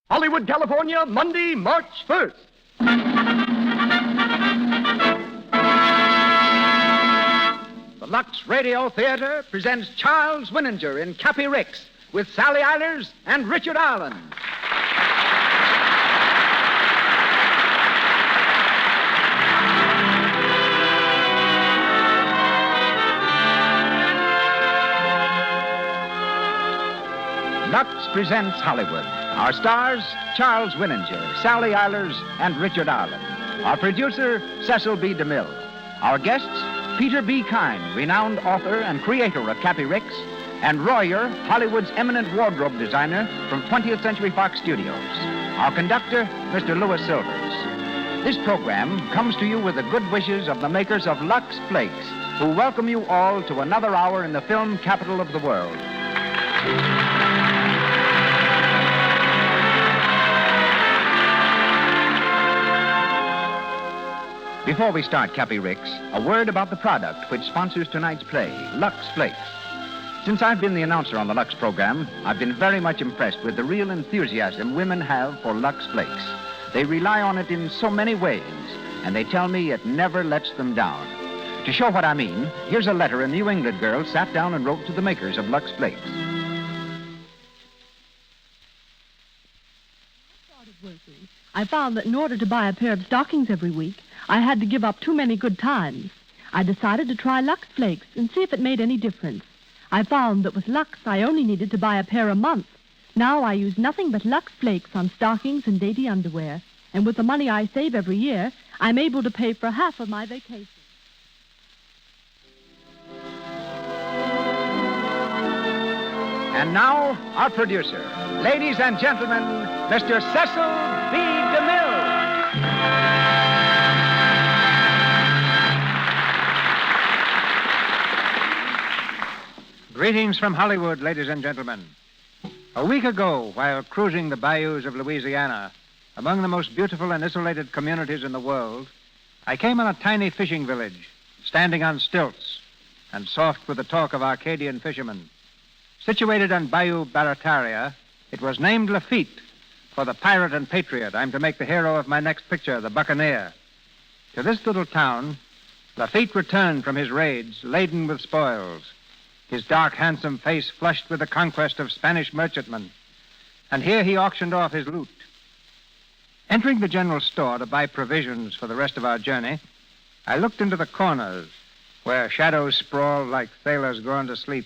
Hollywood, California, Monday, March 1st. The Lux Radio Theatre presents Charles Winninger in Cappy Ricks with Sally Eilers and Richard Allen. Lux presents Hollywood. Our stars, Charles Winninger, Sally Eilers, and Richard Allen. Our producer, Cecil B. DeMille. Our guests, Peter B. Kine, renowned author and creator of Cappy Ricks, and Royer, Hollywood's eminent wardrobe designer from 20th Century Fox Studios. Our conductor, Mr. Louis Silvers. This program comes to you with the good wishes of the makers of Lux Flakes, who welcome you all to another hour in the film capital of the world. Before we start Cappy Ricks, a word about the product which sponsors tonight's play, Lux Flakes. Since I've been the announcer on the Lux program, I've been very much impressed with the real enthusiasm women have for Lux Flakes. They rely on it in so many ways, and they tell me it never lets them down. To show what I mean, here's a letter a New England girl sat down and wrote to the makers of Lux Flakes. I found that in order to buy a pair of stockings every week, I had to give up too many good times. I decided to try Lux Flakes and see if it made any difference. I found that with Lux, I only needed to buy a pair a month. Now I use nothing but Lux Flakes on stockings and dainty underwear. And with the money I save every year, I'm able to pay for half of my vacation. And now, our producer. Ladies and gentlemen, Mr. Cecil B. DeMille. Greetings from Hollywood, ladies and gentlemen. A week ago, while cruising the bayous of Louisiana, among the most beautiful and isolated communities in the world, I came on a tiny fishing village, standing on stilts and soft with the talk of Arcadian fishermen. Situated on Bayou Barataria, it was named Lafitte for the pirate and patriot I'm to make the hero of my next picture, the Buccaneer. To this little town, Lafitte returned from his raids laden with spoils, his dark, handsome face flushed with the conquest of Spanish merchantmen. And here he auctioned off his loot. Entering the general store to buy provisions for the rest of our journey, I looked into the corners where shadows sprawled like sailors gone to sleep.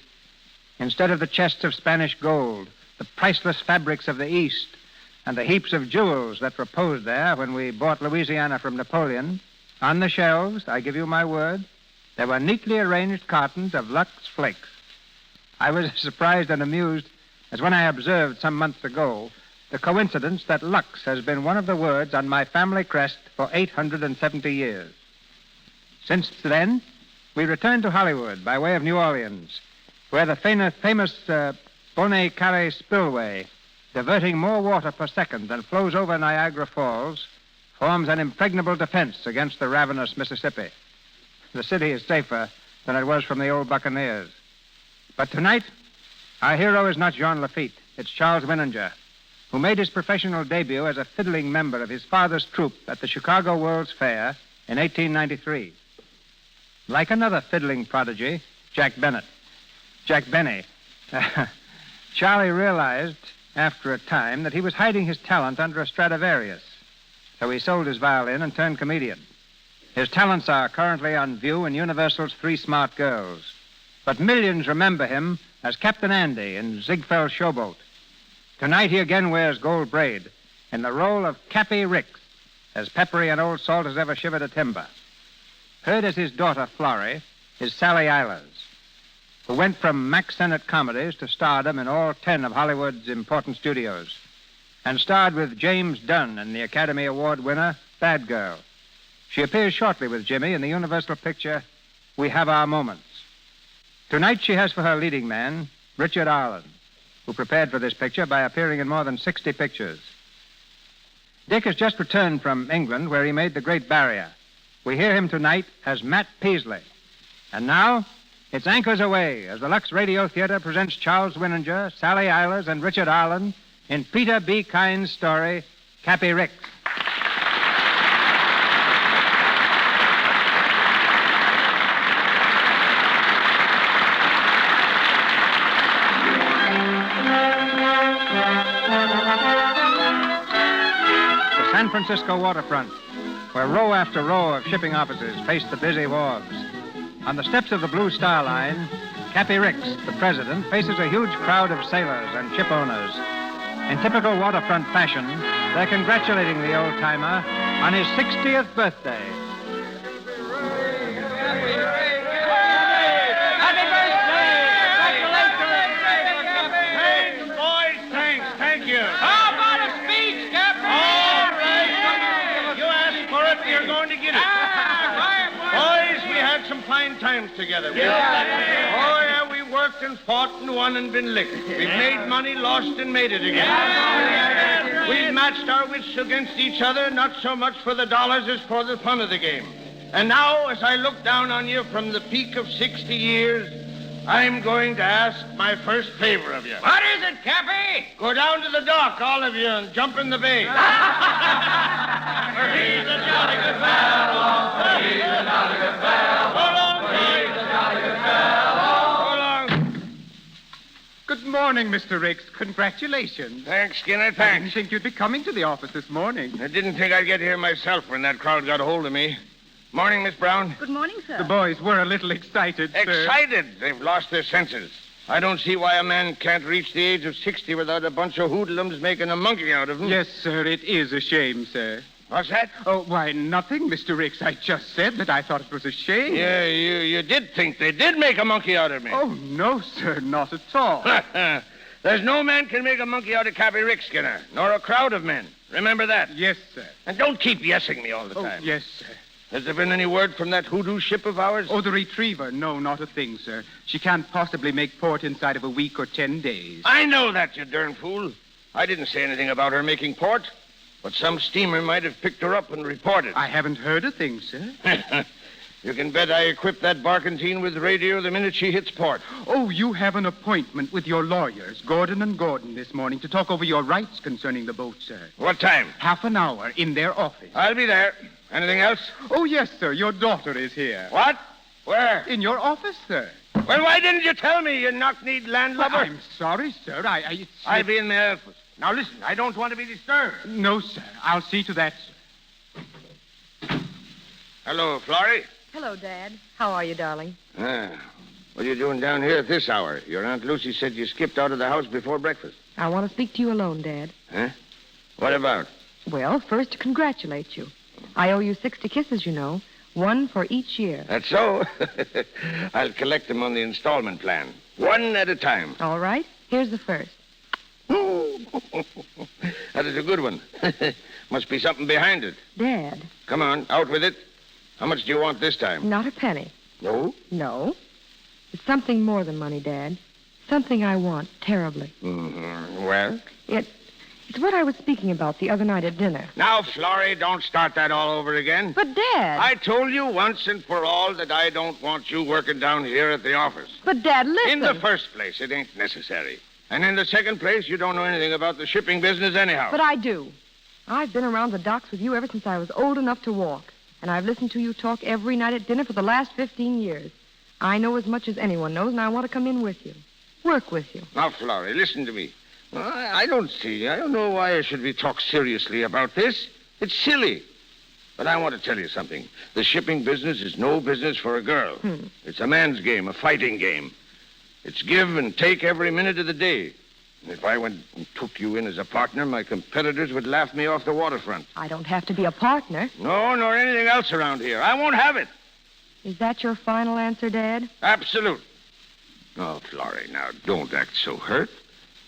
Instead of the chests of Spanish gold, the priceless fabrics of the East, and the heaps of jewels that reposed there when we bought Louisiana from Napoleon, on the shelves, I give you my word, there were neatly arranged cartons of Lux Flakes. I was as surprised and amused as when I observed some months ago the coincidence that Lux has been one of the words on my family crest for 870 years. Since then, we returned to Hollywood by way of New Orleans, where the famous Bonnet Carré spillway, diverting more water per second than flows over Niagara Falls, forms an impregnable defense against the ravenous Mississippi. The city is safer than it was from the old buccaneers. But tonight, our hero is not Jean Lafitte. It's Charles Winninger, who made his professional debut as a fiddling member of his father's troupe at the Chicago World's Fair in 1893. Like another fiddling prodigy, Jack Benny, Charlie realized after a time that he was hiding his talent under a Stradivarius. So he sold his violin and turned comedian. His talents are currently on view in Universal's Three Smart Girls. But millions remember him as Captain Andy in Ziegfeld's Showboat. Tonight he again wears gold braid in the role of Cappy Ricks, as peppery and old salt as ever shivered a timber. Heard as his daughter, Florrie, is Sally Eilers, who went from Max Sennett comedies to stardom in all 10 of Hollywood's important studios, and starred with James Dunn in the Academy Award winner, Bad Girl. She appears shortly with Jimmy in the Universal picture, We Have Our Moments. Tonight she has for her leading man, Richard Allen, who prepared for this picture by appearing in more than 60 pictures. Dick has just returned from England, where he made The Great Barrier. We hear him tonight as Matt Peasley. And now, it's anchors away as the Lux Radio Theatre presents Charles Winninger, Sally Eilers, and Richard Allen in Peter B. Kine's story, Cappy Ricks. The San Francisco waterfront, where row after row of shipping offices face the busy wharves. On the steps of the Blue Star Line, Cappy Ricks, the president, faces a huge crowd of sailors and ship owners. In typical waterfront fashion, they're congratulating the old-timer on his 60th birthday. Happy birthday! Congratulations! Thanks, boys. Thank you. How about a speech, Captain? All right. You asked for it, you're going to get it. Boys, we had some fine times together. Oh, yeah, we worked and fought and won and been licked. We've made money, lost, and made it again. We've matched our wits against each other, not so much for the dollars as for the fun of the game. And now, as I look down on you from the peak of 60 years, I'm going to ask my first favor of you. What is it, Cappy? Go down to the dock, all of you, and jump in the bay. For he's a jolly good fellow. He's a jolly good fellow. So long, boys. He's a jolly good fellow. So long. Good morning, Mr. Ricks. Congratulations. Thanks, Skinner, I thanks. didn't think you'd be coming to the office this morning. I didn't think I'd get here myself when that crowd got a hold of me. Morning, Miss Brown. Good morning, sir. The boys were a little excited, sir. Excited. They've lost their senses. I don't see why a man can't reach the age of 60 without a bunch of hoodlums making a monkey out of him. Yes, sir, it is a shame, sir. What's that? Oh, why, nothing, Mr. Ricks. I just said that I thought it was a shame. Yeah, you did think they did make a monkey out of me. Oh, no, sir, not at all. There's no man can make a monkey out of Cappy Ricks, Skinner, nor a crowd of men. Remember that. Yes, sir. And don't keep yesing me all the Oh, time. yes, sir. Has there been any word from that hoodoo ship of ours? Oh, the retriever. No, not a thing, sir. She can't possibly make port inside of a week or 10 days. I know that, you darn fool. I didn't say anything about her making port, but some steamer might have picked her up and reported. I haven't heard a thing, sir. You can bet I equip that barkentine with radio the minute she hits port. Oh, you have an appointment with your lawyers, Gordon and Gordon, this morning to talk over your rights concerning the boat, sir. What time? Half an hour in their office. I'll be there. Anything else? Oh, yes, sir. Your daughter is here. What? Where? In your office, sir. Well, why didn't you tell me, you knock-kneed landlubber? I'm sorry, sir. I'll be in the office. Now, listen, I don't want to be disturbed. No, sir. I'll see to that, sir. Hello, Florrie. Hello, Dad. How are you, darling? What are you doing down here at this hour? Your Aunt Lucy said you skipped out of the house before breakfast. I want to speak to you alone, Dad. Huh? What about? Well, first to congratulate you. I owe you 60 kisses, you know. One for each year. That's so. I'll collect them on the installment plan. One at a time. All right. Here's the first. That is a good one. Must be something behind it. Dad. Come on, out with it. How much do you want this time? Not a penny. No? No. It's something more than money, Dad. Something I want terribly. Mm-hmm. Well? It's what I was speaking about the other night at dinner. Now, Florrie, don't start that all over again. But, Dad... I told you once and for all that I don't want you working down here at the office. But, Dad, listen... In the first place, it ain't necessary. And in the second place, you don't know anything about the shipping business anyhow. But I do. I've been around the docks with you ever since I was old enough to walk. And I've listened to you talk every night at dinner for the last 15 years. I know as much as anyone knows, and I want to come in with you. Work with you. Now, Florrie, listen to me. I don't know why I should be talked seriously about this. It's silly. But I want to tell you something. The shipping business is no business for a girl. It's a man's game, a fighting game. It's give and take every minute of the day. And if I went and took you in as a partner, my competitors would laugh me off the waterfront. I don't have to be a partner. No, nor anything else around here. I won't have it. Is that your final answer, Dad? Absolute. Oh, Florrie, now, don't act so hurt.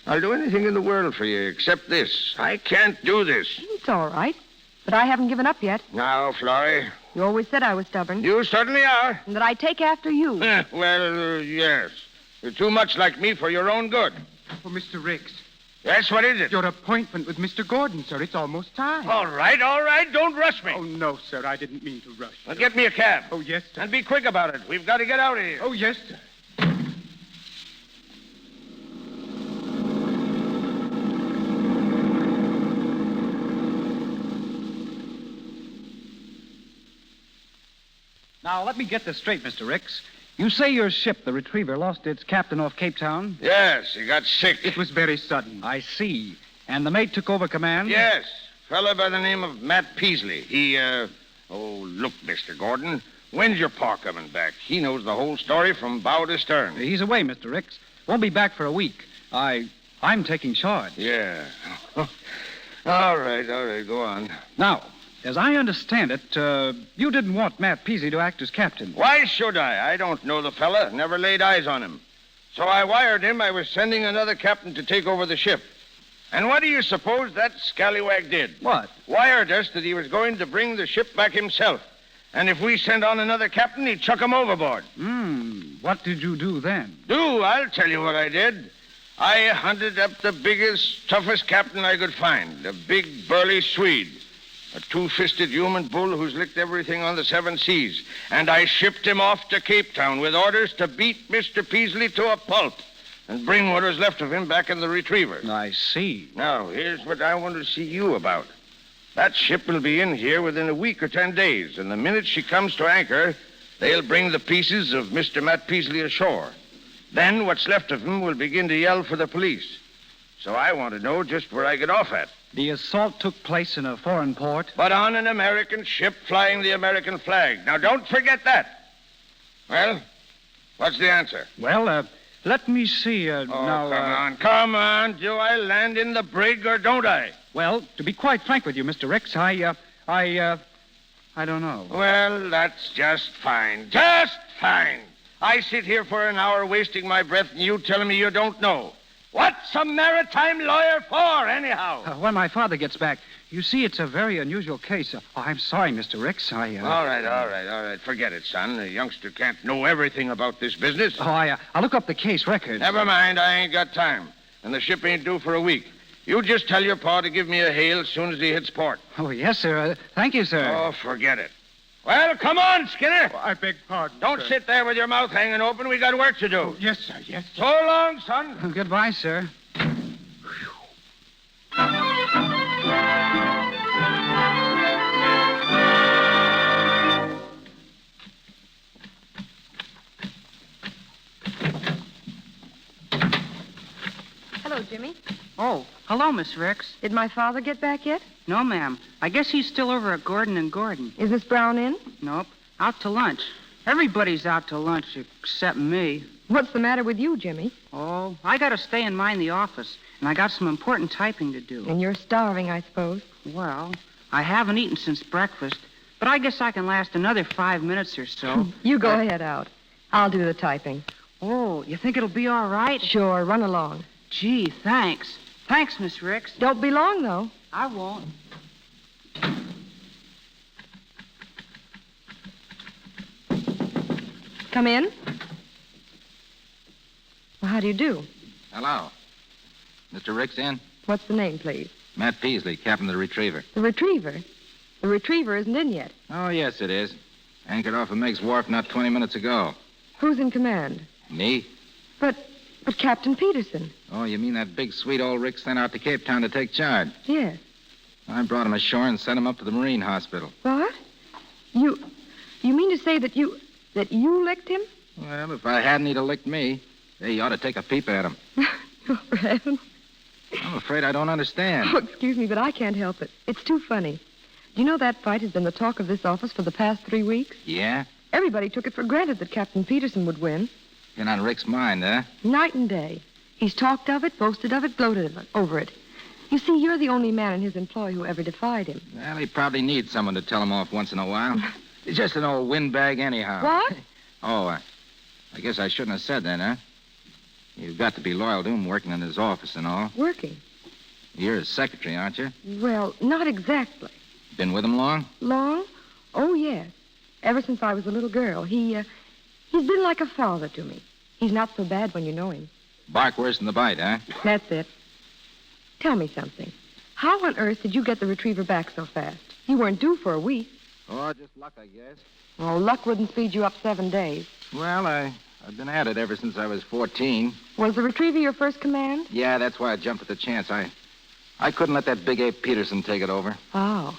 I'll do anything in the world for you except this. I can't do this. It's all right. But I haven't given up yet. Now, Florrie. You always said I was stubborn. You certainly are. And that I take after you. Well, yes. You're too much like me for your own good. Oh, Mr. Ricks. Yes, what is it? Your appointment with Mr. Gordon, sir. It's almost time. All right. Don't rush me. Oh, no, sir. I didn't mean to rush. Well, get me a cab. Oh, yes, sir. And be quick about it. We've got to get out of here. Oh, yes, sir. Now, let me get this straight, Mr. Ricks. You say your ship, the Retriever, lost its captain off Cape Town? Yes, he got sick. It was very sudden. I see. And the mate took over command? Yes, fella by the name of Matt Peasley. He, look, Mr. Gordon, when's your pa coming back? He knows the whole story from bow to stern. He's away, Mr. Ricks. Won't be back for a week. I'm taking charge. Yeah. All right, go on. Now, as I understand it, you didn't want Matt Peasley to act as captain. Why should I? I don't know the fella. Never laid eyes on him. So I wired him I was sending another captain to take over the ship. And what do you suppose that scallywag did? What? Wired us that he was going to bring the ship back himself. And if we sent on another captain, he'd chuck him overboard. What did you do then? I'll tell you what I did. I hunted up the biggest, toughest captain I could find. A big, burly Swede. A two-fisted human bull who's licked everything on the seven seas. And I shipped him off to Cape Town with orders to beat Mr. Peasley to a pulp and bring what was left of him back in the Retriever. I see. Now, here's what I want to see you about. That ship will be in here within a week or 10 days, and the minute she comes to anchor, they'll bring the pieces of Mr. Matt Peasley ashore. Then what's left of him will begin to yell for the police. So I want to know just where I get off at. The assault took place in a foreign port? But on an American ship flying the American flag. Now, don't forget that. Well, what's the answer? Well, let me see. Come on. Do I land in the brig or don't I? Well, to be quite frank with you, Mr. Ricks, I don't know. Well, that's just fine. Just fine. I sit here for an hour wasting my breath and you telling me you don't know. What's a maritime lawyer for, anyhow? When my father gets back, you see, it's a very unusual case. I'm sorry, Mr. Ricks. All right. Forget it, son. A youngster can't know everything about this business. I'll look up the case records. Never mind. I ain't got time. And the ship ain't due for a week. You just tell your pa to give me a hail as soon as he hits port. Oh, yes, sir. Thank you, sir. Oh, forget it. Well, come on, Skinner. Oh, I beg pardon, Don't sir. sit there with your mouth hanging open. We got work to do. Oh, yes, sir, yes. So long, son. Goodbye, sir. Hello, Jimmy. Oh, hello, Miss Ricks. Did my father get back yet? No, ma'am. I guess he's still over at Gordon and Gordon. Is Miss Brown in? Nope. Out to lunch. Everybody's out to lunch except me. What's the matter with you, Jimmy? Oh, I gotta stay and mind the office, and I got some important typing to do. And you're starving, I suppose. Well, I haven't eaten since breakfast, but I guess I can last another 5 minutes or so. You go ahead out. I'll do the typing. Oh, you think it'll be all right? Sure, run along. Gee, thanks. Thanks, Miss Ricks. Don't be long, though. I won't. Come in. Well, how do you do? Hello. Mr. Ricks in? What's the name, please? Matt Peasley, captain of the Retriever. The Retriever? The Retriever isn't in yet. Oh, yes, it is. Anchored off of Meg's Wharf not 20 minutes ago. Who's in command? Me? But Captain Peterson. Oh, you mean that big, sweet old Rick sent out to Cape Town to take charge? Yes. I brought him ashore and sent him up to the Marine Hospital. What? You mean to say that you licked him? Well, if I hadn't, he'd have licked me. He ought to take a peep at him. Oh, for heaven. I'm afraid I don't understand. Oh, excuse me, but I can't help it. It's too funny. Do you know that fight has been the talk of this office for the past 3 weeks? Yeah? Everybody took it for granted that Captain Peterson would win. Been on Rick's mind, huh? Night and day. He's talked of it, boasted of it, gloated over it. You see, you're the only man in his employ who ever defied him. Well, he probably needs someone to tell him off once in a while. He's just an old windbag anyhow. What? Oh, I guess I shouldn't have said that, huh? You've got to be loyal to him working in his office and all. Working? You're his secretary, aren't you? Well, not exactly. Been with him long? Long? Oh, yes. Ever since I was a little girl. He's been like a father to me. He's not so bad when you know him. Bark worse than the bite, huh? That's it. Tell me something. How on earth did you get the Retriever back so fast? You weren't due for a week. Oh, just luck, I guess. Oh, luck wouldn't speed you up 7 days. Well, I've been at it ever since I was 14. Was the Retriever your first command? Yeah, that's why I jumped at the chance. I couldn't let that big ape Peterson take it over. Oh.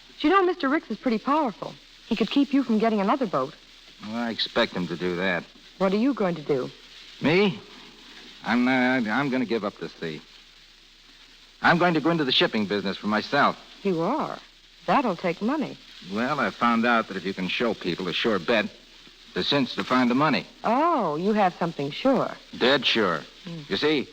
But you know, Mr. Ricks is pretty powerful. He could keep you from getting another boat. Well, I expect him to do that. What are you going to do? Me? I'm going to give up the sea. I'm going to go into the shipping business for myself. You are? That'll take money. Well, I found out that if you can show people a sure bet, the cinch to find the money. Oh, you have something sure. Dead sure. You see,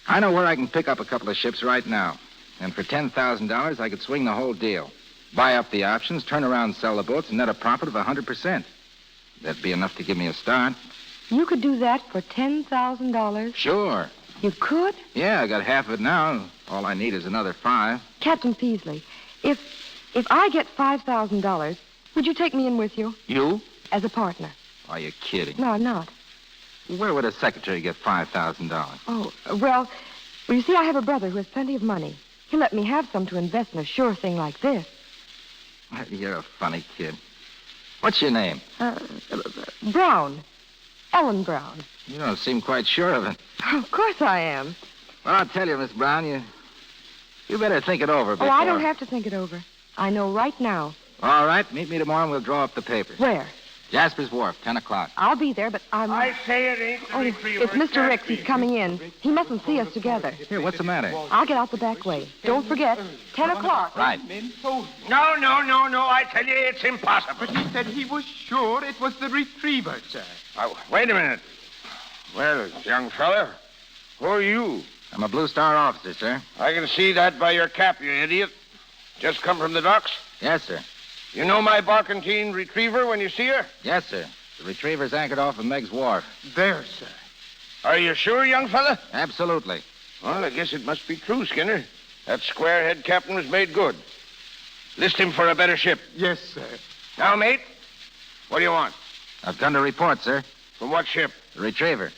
I know where I can pick up a couple of ships right now. And for $10,000, I could swing the whole deal. Buy up the options, turn around and sell the boats, and net a profit of 100%. That'd be enough to give me a start. You could do that for $10,000? Sure. You could? Yeah, I got half of it now. All I need is another 5. Captain Peasley, if I get $5,000, would you take me in with you? You? As a partner. Are you kidding? No, I'm not. Where would a secretary get $5,000? Oh, well, you see, I have a brother who has plenty of money. He'll let me have some to invest in a sure thing like this. You're a funny kid. What's your name? Brown. Ellen Brown. You don't seem quite sure of it. Of course I am. Well, I'll tell you, Miss Brown, you better think it over before... Oh, I don't have to think it over. I know right now. All right, meet me tomorrow and we'll draw up the papers. Where? Jasper's Wharf, 10 o'clock. I'll be there, but I'm... I say it ain't the retriever. It's Mr. Ricks. He's coming in. He mustn't see us together. Here, what's the matter? I'll get out the back way. Don't forget, 10 o'clock. Right. No. I tell you, it's impossible. But he said he was sure it was the retriever, sir. Oh, wait a minute. Well, young fella, who are you? I'm a Blue Star officer, sir. I can see that by your cap, you idiot. Just come from the docks? Yes, sir. You know my barkentine retriever when you see her? Yes, sir. The retriever's anchored off of Meg's Wharf. There, sir. Are you sure, young fella? Absolutely. Well, I guess it must be true, Skinner. That square-head captain was made good. List him for a better ship. Yes, sir. Now, mate, what do you want? I've come to report, sir. From what ship? The retriever.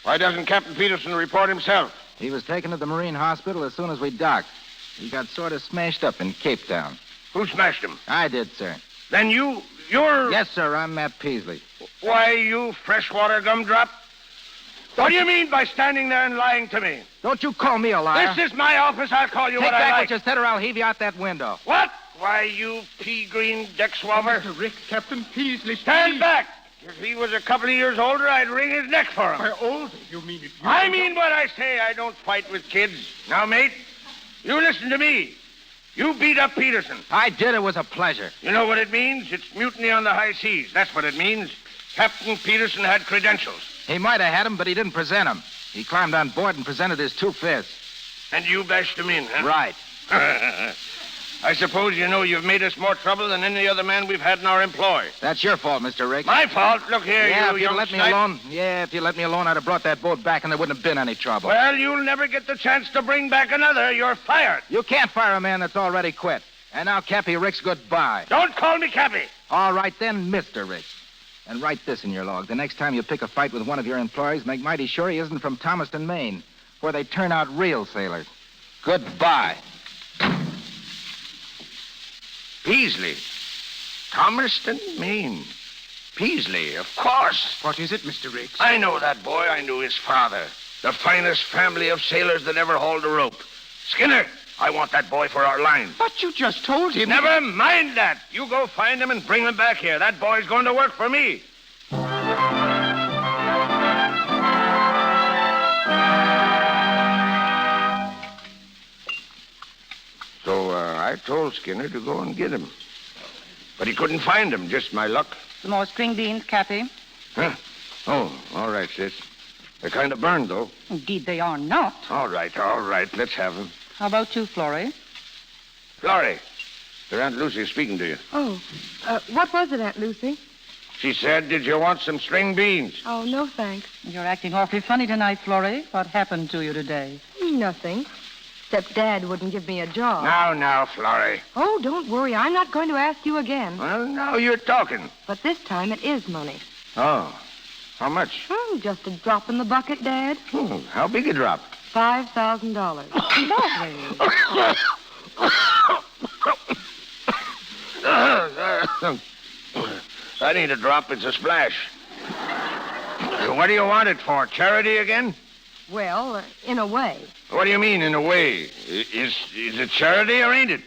Why doesn't Captain Peterson report himself? He was taken to the Marine Hospital as soon as we docked. He got sort of smashed up in Cape Town. Who smashed him? I did, sir. Then you're... Yes, sir, I'm Matt Peasley. Why, you freshwater gumdrop? What do you mean by standing there and lying to me? Don't you call me a liar. This is my office. I'll call you Take what I back like. what you said or I'll heave you out that window. What? Why, you pea-green deck swabber. Mr. Ricks, Captain Peasley, Stand please. back. If he was a couple of years older, I'd wring his neck for him. By older, you mean if you... I mean what I say. I don't fight with kids. Now, mate, you listen to me. You beat up Peterson. I did. It was a pleasure. You know what it means? It's mutiny on the high seas. That's what it means. Captain Peterson had credentials. He might have had them, but he didn't present them. He climbed on board and presented his 2 fists. And you bashed him in, huh? Right. I suppose you know you've made us more trouble than any other man we've had in our employ. That's your fault, Mr. Ricks. My fault? Look here, Yeah, you if you'd young let me snipe. alone. Yeah, if you'd let me alone, I'd have brought that boat back and there wouldn't have been any trouble. Well, you'll never get the chance to bring back another. You're fired. You can't fire a man that's already quit. And now, Cappy Ricks, goodbye. Don't call me Cappy. All right, then, Mr. Ricks. And write this in your log. The next time you pick a fight with one of your employees, make mighty sure he isn't from Thomaston, Maine, where they turn out real sailors. Goodbye. Peasley. Thomaston, Maine. Peasley, of course. What is it, Mr. Ricks? I know that boy. I knew his father. The finest family of sailors that ever hauled a rope. Skinner, I want that boy for our line. But you just told him... Never mind that. You go find him and bring him back here. That boy's going to work for me. So I told Skinner to go and get him. But he couldn't find him. Just my luck. Some more string beans, Cappy? Huh? Oh, all right, sis. They're kind of burned, though. Indeed, they are not. All right. Let's have them. How about you, Florrie? Florrie, your Aunt Lucy's speaking to you. Oh, what was it, Aunt Lucy? She said, did you want some string beans? Oh, no, thanks. You're acting awfully funny tonight, Florrie. What happened to you today? Nothing. Except Dad wouldn't give me a job. Now, Florrie. Oh, don't worry. I'm not going to ask you again. Well, now you're talking. But this time it is money. Oh, how much? Oh, just a drop in the bucket, Dad. How big a drop? $5,000. Lovely. That ain't a drop, it's a splash. What do you want it for? Charity again? Well, in a way. What do you mean, in a way? Is it charity or ain't it?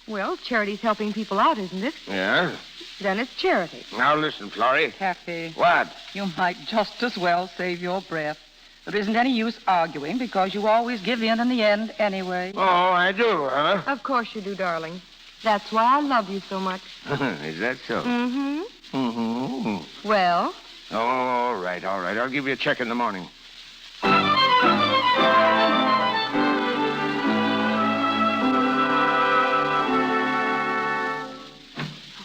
Well, charity's helping people out, isn't it? Yeah? Then it's charity. Now listen, Florrie. Cappy, What? you might just as well save your breath. There isn't any use arguing because you always give in the end anyway. Oh, I do, huh? Of course you do, darling. That's why I love you so much. Is that so? Mm-hmm. Mm-hmm. Well? Oh, all right. I'll give you a check in the morning.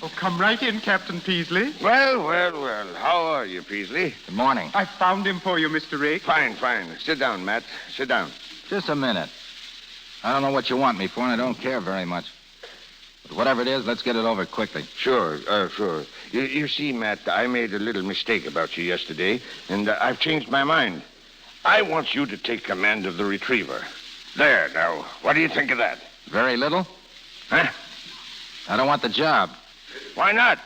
Oh, come right in, Captain Peasley. Well. How are you, Peasley? Good morning. I found him for you, Mr. Rick. Fine. Sit down, Matt. Sit down. Just a minute. I don't know what you want me for, and I don't care very much. But whatever it is, let's get it over quickly. Sure. You see, Matt, I made a little mistake about you yesterday, and I've changed my mind. I want you to take command of the Retriever. There, now, what do you think of that? Very little? Huh? I don't want the job, Why not?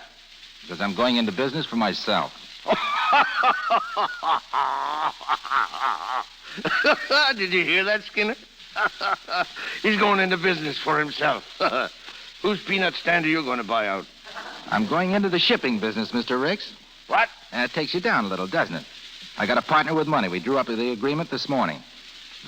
because I'm going into business for myself. Did you hear that, Skinner? He's going into business for himself. Whose peanut stand are you going to buy out? I'm going into the shipping business, Mr. Ricks. What? And it takes you down a little, doesn't it? I got a partner with money. We drew up the agreement this morning.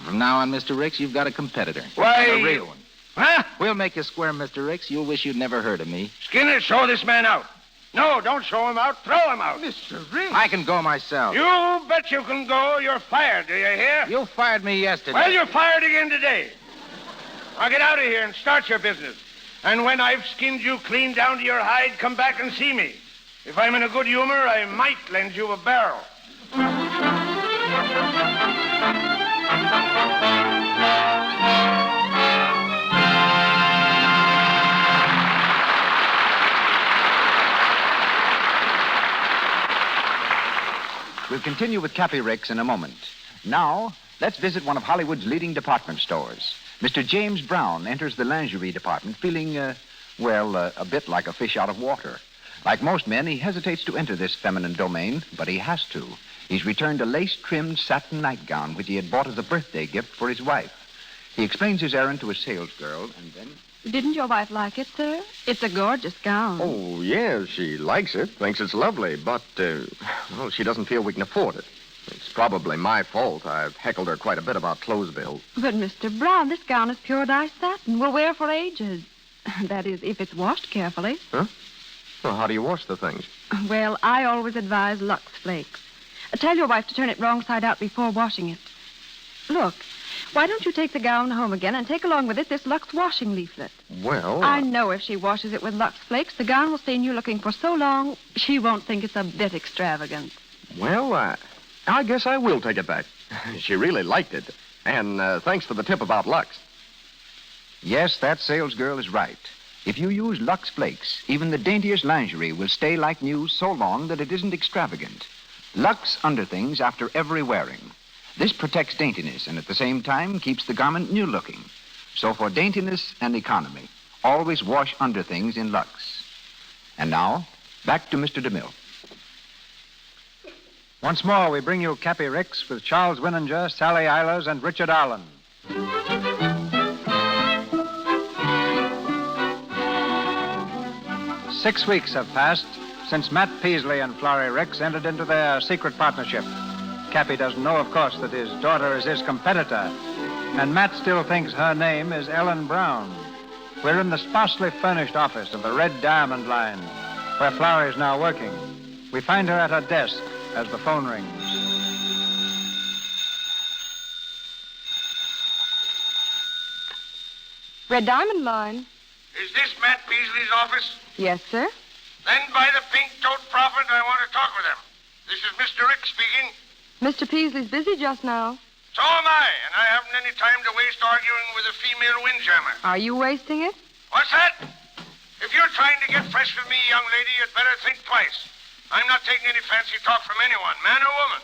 From now on, Mr. Ricks, you've got a competitor. Why? A real one. Huh? We'll make you square, Mr. Ricks. You'll wish you'd never heard of me. Skinner, show this man out. No, don't show him out. Throw him out. Mr. Rick. I can go myself. You bet you can go. You're fired, do you hear? You fired me yesterday. Well, you're fired again today. Now get out of here and start your business. And when I've skinned you clean down to your hide, come back and see me. If I'm in a good humor, I might lend you a barrel. We'll continue with Cappy Ricks in a moment. Now, let's visit one of Hollywood's leading department stores. Mr. James Brown enters the lingerie department feeling, a bit like a fish out of water. Like most men, he hesitates to enter this feminine domain, but he has to. He's returned a lace-trimmed satin nightgown which he had bought as a birthday gift for his wife. He explains his errand to a salesgirl, and then... Didn't your wife like it, sir? It's a gorgeous gown. Oh, yes, she likes it, thinks it's lovely, but, she doesn't feel we can afford it. It's probably my fault. I've heckled her quite a bit about clothes bills. But, Mr. Brown, this gown is pure dye satin. Will wear for ages. That is, if it's washed carefully. Huh? Well, how do you wash the things? Well, I always advise Lux Flakes. Tell your wife to turn it wrong side out before washing it. Look, why don't you take the gown home again and take along with it this Lux washing leaflet? Well... I know if she washes it with Lux Flakes, the gown will stay in you looking for so long, she won't think it's a bit extravagant. Well, I guess I will take it back. She really liked it. And thanks for the tip about Lux. Yes, that salesgirl is right. If you use Lux Flakes, even the daintiest lingerie will stay like new so long that it isn't extravagant. Lux underthings after every wearing. This protects daintiness and at the same time keeps the garment new-looking. So for daintiness and economy, always wash underthings in Lux. And now, back to Mr. DeMille. Once more, we bring you Cappy Ricks with Charles Winninger, Sally Eilers, and Richard Arlen. 6 weeks have passed since Matt Peasley and Florrie Ricks entered into their secret partnership. Cappy doesn't know, of course, that his daughter is his competitor, and Matt still thinks her name is Ellen Brown. We're in the sparsely furnished office of the Red Diamond Line, where Florrie is now working. We find her at her desk as the phone rings. Red Diamond Line. Is this Matt Peasley's office? Yes, sir. Then by the pink-toed prophet, I want to talk with him. This is Mr. Rick speaking. Mr. Peasley's busy just now. So am I, and I haven't any time to waste arguing with a female windjammer. Are you wasting it? What's that? If you're trying to get fresh with me, young lady, you'd better think twice. I'm not taking any fancy talk from anyone, man or woman.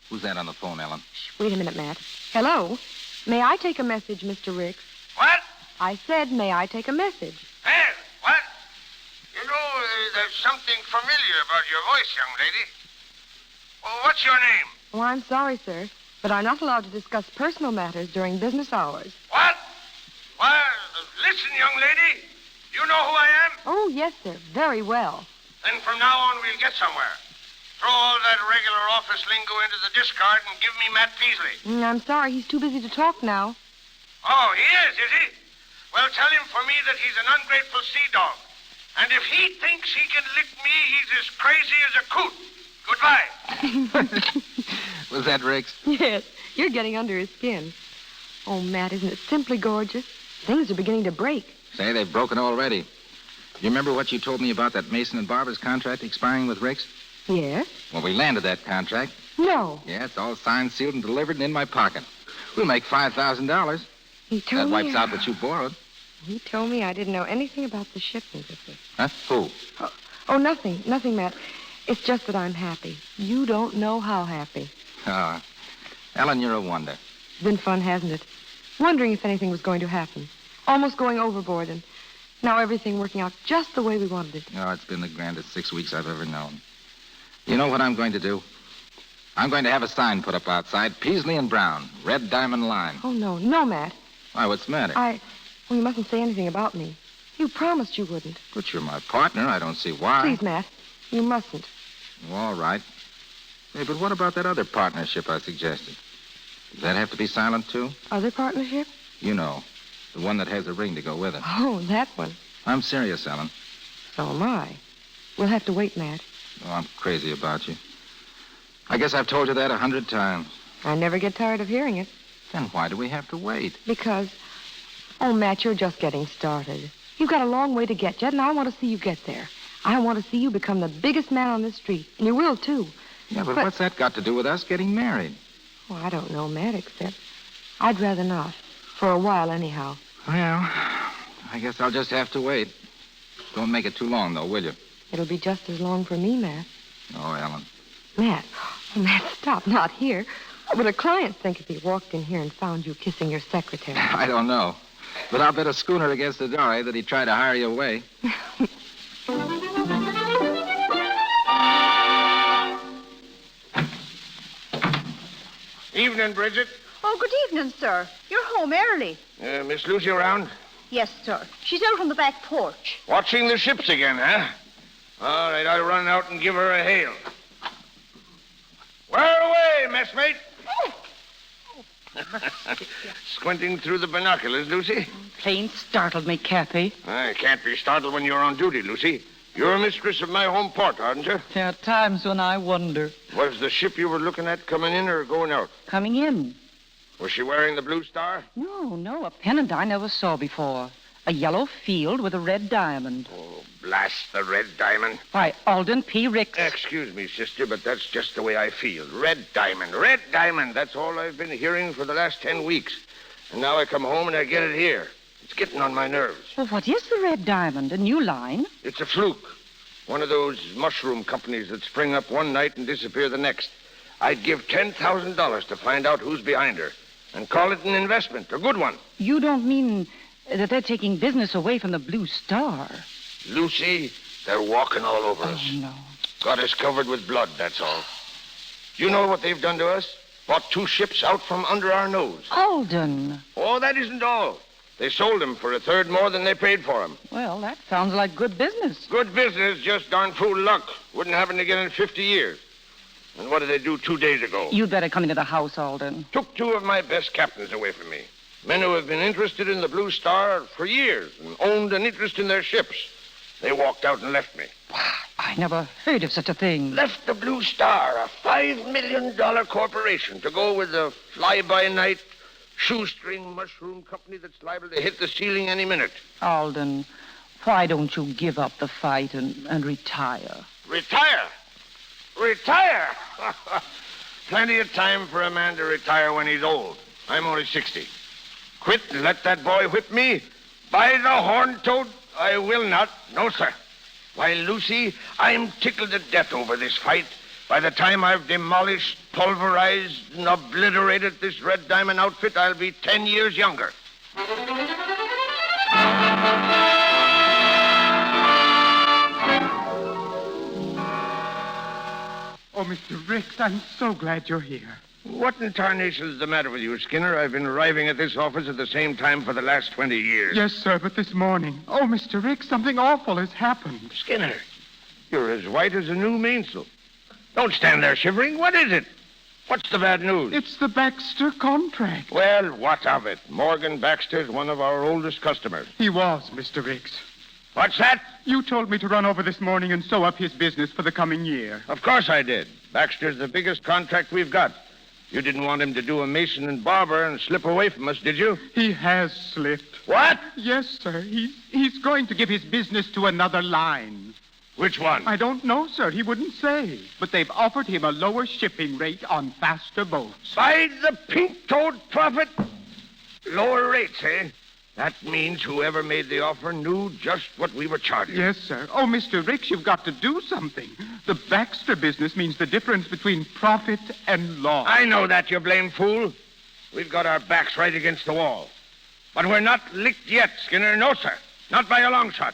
Who's that on the phone, Ellen? Wait a minute, Matt. Hello? May I take a message, Mr. Ricks? What? I said, may I take a message? Hey, what? You know, there's something familiar about your voice, young lady. Well, what's your name? Oh, I'm sorry, sir, but I'm not allowed to discuss personal matters during business hours. What? Well, listen, young lady. You know who I am? Oh, yes, sir. Very well. Then from now on, we'll get somewhere. Throw all that regular office lingo into the discard and give me Matt Peasley. I'm sorry. He's too busy to talk now. Oh, he is he? Well, tell him for me that he's an ungrateful sea dog. And if he thinks he can lick me, he's as crazy as a coot. Goodbye. Was that Ricks? Yes. You're getting under his skin. Oh, Matt, isn't it simply gorgeous? Things are beginning to break. Say, they've broken already. You remember what you told me about that Mason and Barber's contract expiring with Ricks? Yes? Well, we landed that contract. No. Yeah, it's all signed, sealed, and delivered and in my pocket. We'll make $5,000. He told That me... wipes out what you borrowed. He told me I didn't know anything about the shipment of it. Huh? Who? Oh, nothing. Nothing, Matt. It's just that I'm happy. You don't know how happy. Oh, Ellen, you're a wonder. It's been fun, hasn't it? Wondering if anything was going to happen. Almost going overboard, and now everything working out just the way we wanted it. Oh, it's been the grandest 6 weeks I've ever known. You know what I'm going to do? I'm going to have a sign put up outside, Peasley and Brown, Red Diamond Line. Oh, no. No, Matt. Why, what's the matter? Well, you mustn't say anything about me. You promised you wouldn't. But you're my partner. I don't see why. Please, Matt. You mustn't. All right. Hey, but what about that other partnership I suggested? Does that have to be silent, too? Other partnership? You know, the one that has a ring to go with it. Oh, that one. I'm serious, Ellen. So am I. We'll have to wait, Matt. Oh, I'm crazy about you. I guess I've told you that 100 times. I never get tired of hearing it. Then why do we have to wait? Because... Oh, Matt, you're just getting started. You've got a long way to get yet, and I want to see you get there. I want to see you become the biggest man on this street. And you will, too. Yeah, but what's that got to do with us getting married? Well, I don't know, Matt, except I'd rather not. For a while, anyhow. Well, I guess I'll just have to wait. Don't make it too long, though, will you? It'll be just as long for me, Matt. Oh, Ellen. Matt. Oh, Matt, stop. Not here. What would a client think if he walked in here and found you kissing your secretary? I don't know. But I'll bet a schooner against the door, that he'd try to hire you away. Evening, Bridget. Oh, good evening, sir. You're home early. Miss Lucy around? Yes, sir. She's out on the back porch. Watching the ships again, huh? All right, I'll run out and give her a hail. Where away, messmate? Squinting through the binoculars, Lucy? Plain startled me, Cappy. I can't be startled when you're on duty, Lucy. You're mistress of my home port, aren't you? There are times when I wonder. Was the ship you were looking at coming in or going out? Coming in. Was she wearing the blue star? No, a pennant I never saw before. A yellow field with a red diamond. Oh, blast the red diamond. Why, Alden P. Ricks. Excuse me, sister, but that's just the way I feel. Red diamond, red diamond. That's all I've been hearing for the last 10 weeks. And now I come home and I get it here. It's getting on my nerves. Well, what is the red diamond? A new line? It's a fluke. One of those mushroom companies that spring up one night and disappear the next. I'd give $10,000 to find out who's behind her and call it an investment, a good one. You don't mean that they're taking business away from the Blue Star? Lucy, they're walking all over us. Oh, no. Got us covered with blood, that's all. You know what they've done to us? Bought 2 ships out from under our nose. Alden. Oh, that isn't all. They sold them for 1/3 more than they paid for them. Well, that sounds like good business. Good business, just darn fool luck. Wouldn't happen again in 50 years. And what did they do 2 days ago? You'd better come into the house, Alden. Took 2 of my best captains away from me. Men who have been interested in the Blue Star for years and owned an interest in their ships. They walked out and left me. I never heard of such a thing. Left the Blue Star, a $5 million corporation, to go with a fly-by-night shoestring mushroom company that's liable to hit the ceiling any minute. Alden, why don't you give up the fight and retire? Retire? Retire? Plenty of time for a man to retire when he's old. I'm only 60. Quit and let that boy whip me? By the horn-toad, I will not. No, sir. Why, Lucy, I'm tickled to death over this fight. By the time I've demolished, pulverized, and obliterated this Red Diamond outfit, I'll be 10 years younger. Oh, Mr. Ricks, I'm so glad you're here. What in tarnation is the matter with you, Skinner? I've been arriving at this office at the same time for the last 20 years. Yes, sir, but this morning... Oh, Mr. Ricks, something awful has happened. Skinner, you're as white as a new mainsail. Don't stand there shivering. What is it? What's the bad news? It's the Baxter contract. Well, what of it? Morgan Baxter's one of our oldest customers. He was, Mr. Ricks. What's that? You told me to run over this morning and sew up his business for the coming year. Of course I did. Baxter's the biggest contract we've got. You didn't want him to do a mason and barber and slip away from us, did you? He has slipped. What? Yes, sir. He's going to give his business to another line. Which one? I don't know, sir. He wouldn't say. But they've offered him a lower shipping rate on faster boats. By the pink-toed prophet! Lower rates, eh? That means whoever made the offer knew just what we were charging. Yes, sir. Oh, Mr. Ricks, you've got to do something. The Baxter business means the difference between profit and loss. I know that, you blame fool. We've got our backs right against the wall. But we're not licked yet, Skinner. No, sir. Not by a long shot.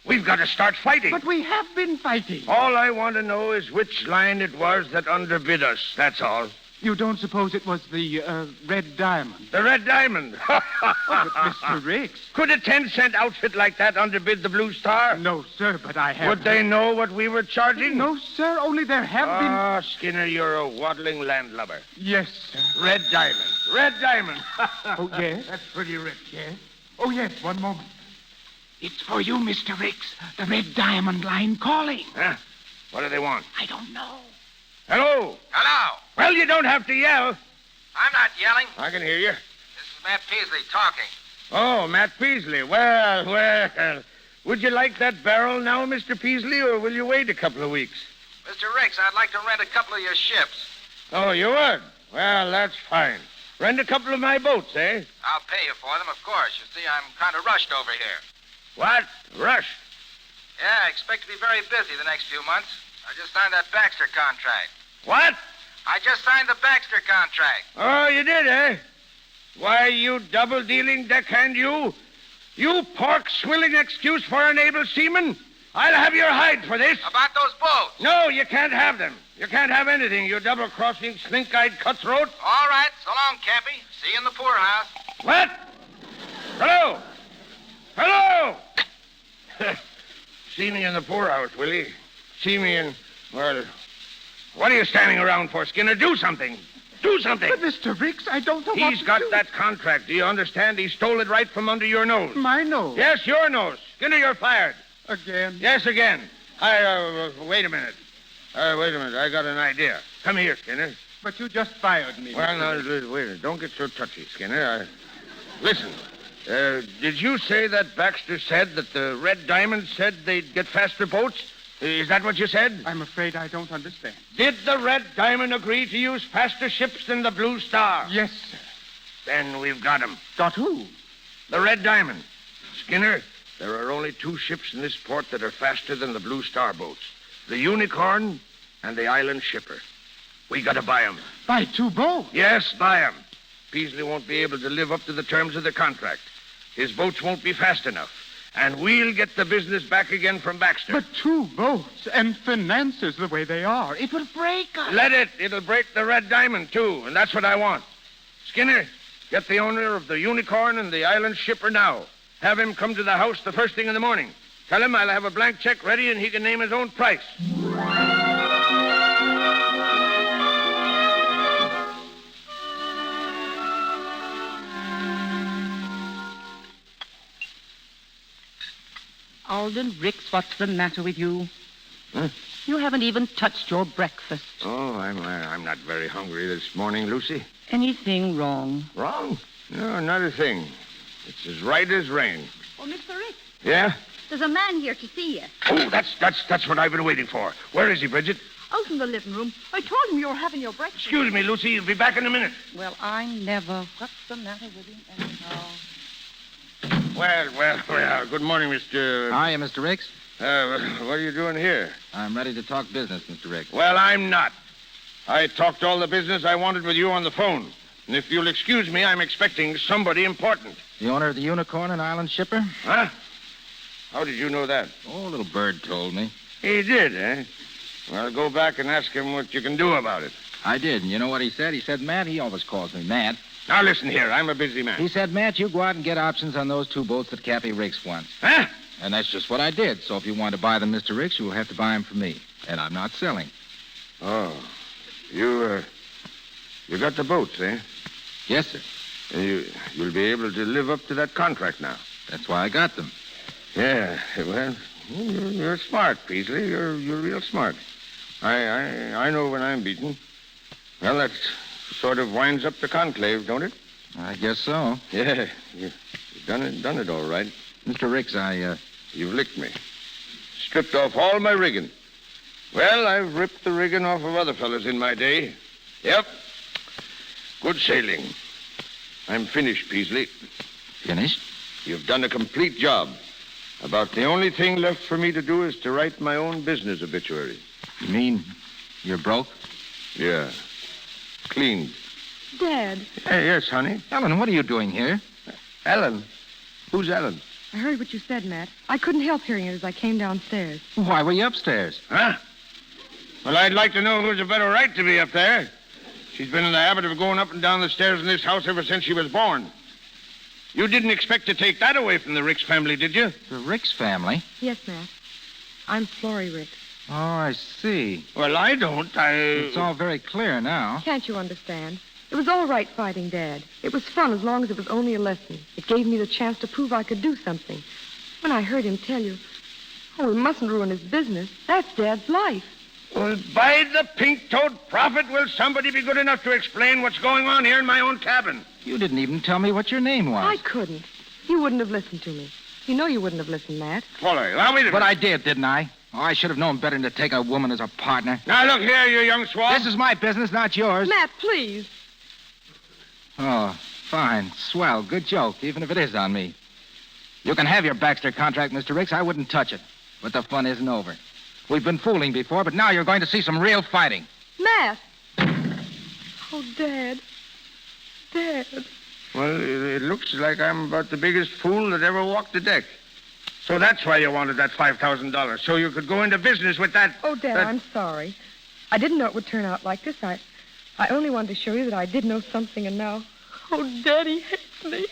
We've got to start fighting. But we have been fighting. All I want to know is which line it was that underbid us. That's all. You don't suppose it was the Red Diamond? The Red Diamond? Oh, but Mr. Ricks. Could a 10-cent outfit like that underbid the Blue Star? No, sir, but I have... Would they know what we were charging? No, sir, only there have been... Ah, Skinner, you're a waddling landlubber. Yes, sir. Red Diamond. Red Diamond. Oh, yes? That's pretty rich. Yes? Oh, yes, one moment. It's for you, Mr. Ricks. The Red Diamond line calling. Huh? What do they want? I don't know. Hello? Hello. Well, you don't have to yell. I'm not yelling. I can hear you. This is Matt Peasley talking. Oh, Matt Peasley. Well. Would you like that barrel now, Mr. Peasley, or will you wait a couple of weeks? Mr. Ricks, I'd like to rent a couple of your ships. Oh, you would? Well, that's fine. Rent a couple of my boats, eh? I'll pay you for them, of course. You see, I'm kind of rushed over here. What? Rushed? Yeah, I expect to be very busy the next few months. I just signed that Baxter contract. What? I just signed the Baxter contract. Oh, you did, eh? Why, you double-dealing deckhand, you. You pork-swilling excuse for an able seaman. I'll have your hide for this. About those boats? No, you can't have them. You can't have anything, you double-crossing, slink-eyed cutthroat. All right. So long, Cappy. See you in the poorhouse. What? Hello? Hello? See me in the poorhouse, will you? See me in... Well, what are you standing around for, Skinner? Do something. Do something. But, Mr. Ricks, I don't know what to do. He's got that contract. Do you understand? He stole it right from under your nose. My nose? Yes, your nose. Skinner, you're fired. Again? Yes, again. Wait a minute. Wait a minute. I got an idea. Come here, Skinner. But you just fired me. Well, now, wait a minute. Don't get so touchy, Skinner. Listen. Did you say that Baxter said that the Red Diamond said they'd get faster boats? Is that what you said? I'm afraid I don't understand. Did the Red Diamond agree to use faster ships than the Blue Star? Yes, sir. Then we've got him. Got who? The Red Diamond. Skinner, there are only two ships in this port that are faster than the Blue Star boats. The Unicorn and the Island Shipper. We got to buy them. Buy two boats? Yes, buy them. Peasley won't be able to live up to the terms of the contract. His boats won't be fast enough. And we'll get the business back again from Baxter. But two boats and finances the way they are, it will break us. Let it. It'll break the Red Diamond, too, and that's what I want. Skinner, get the owner of the Unicorn and the Island Shipper now. Have him come to the house the first thing in the morning. Tell him I'll have a blank check ready and he can name his own price. Alden Ricks, what's the matter with you? Huh? You haven't even touched your breakfast. Oh, I'm not very hungry this morning, Lucy. Anything wrong? Wrong? No, not a thing. It's as right as rain. Oh, Mr. Ricks, Yeah? there's a man here to see you. Oh, that's what I've been waiting for. Where is he, Bridget? Out in the living room. I told him you were having your breakfast. Excuse me, Lucy. He'll be back in a minute. Well, I never. What's the matter with him anyhow? Well. Good morning, Mr... Hiya, Mr. Ricks. What are you doing here? I'm ready to talk business, Mr. Ricks. Well, I'm not. I talked all the business I wanted with you on the phone. And if you'll excuse me, I'm expecting somebody important. The owner of the Unicorn and Island Shipper? Huh? How did you know that? Oh, a little bird told me. He did, eh? Well, go back and ask him what you can do about it. I did, and you know what he said? He said, Matt, he always calls me Matt. Now, listen here. I'm a busy man. He said, Matt, you go out and get options on those 2 boats that Cappy Ricks wants. Huh? And that's just what I did. So if you want to buy them, Mr. Ricks, you'll have to buy them from me. And I'm not selling. Oh. You got the boats, eh? Yes, sir. And you'll be able to live up to that contract now. That's why I got them. Yeah, well, you're smart, Peasley. You're real smart. I know when I'm beaten. Well, that sort of winds up the conclave, don't it? I guess so. Yeah, you've done it all right. Mr. Ricks, You've licked me. Stripped off all my rigging. Well, I've ripped the rigging off of other fellas in my day. Yep. Good sailing. I'm finished, Peasley. Finished? You've done a complete job. About the only thing left for me to do is to write my own business obituary. You mean you're broke? Yeah. Cleaned. Dad. Yes, honey. Ellen, what are you doing here? Ellen? Who's Ellen? I heard what you said, Matt. I couldn't help hearing it as I came downstairs. Why were you upstairs? Huh? Well, I'd like to know who's a better right to be up there. She's been in the habit of going up and down the stairs in this house ever since she was born. You didn't expect to take that away from the Ricks family, did you? The Ricks family? Yes, Matt. I'm Florrie Ricks. Oh, I see. Well, I don't. It's all very clear now. Can't you understand? It was all right fighting Dad. It was fun as long as it was only a lesson. It gave me the chance to prove I could do something. When I heard him tell you, we mustn't ruin his business. That's Dad's life. Well, by the pink-toed prophet, will somebody be good enough to explain what's going on here in my own cabin? You didn't even tell me what your name was. I couldn't. You wouldn't have listened to me. You know you wouldn't have listened, Matt. Follow you. Now, wait a minute. But I did, didn't I? Oh, I should have known better than to take a woman as a partner. Now, look here, you young swab. This is my business, not yours. Matt, please. Oh, fine. Swell. Good joke, even if it is on me. You can have your Baxter contract, Mr. Ricks. I wouldn't touch it. But the fun isn't over. We've been fooling before, but now you're going to see some real fighting. Matt! Oh, Dad. Dad. Well, it looks like I'm about the biggest fool that ever walked the deck. So that's why you wanted that $5,000, so you could go into business with that... Oh, Dad, I'm sorry. I didn't know it would turn out like this. I only wanted to show you that I did know something, and now... Oh, Daddy hates me.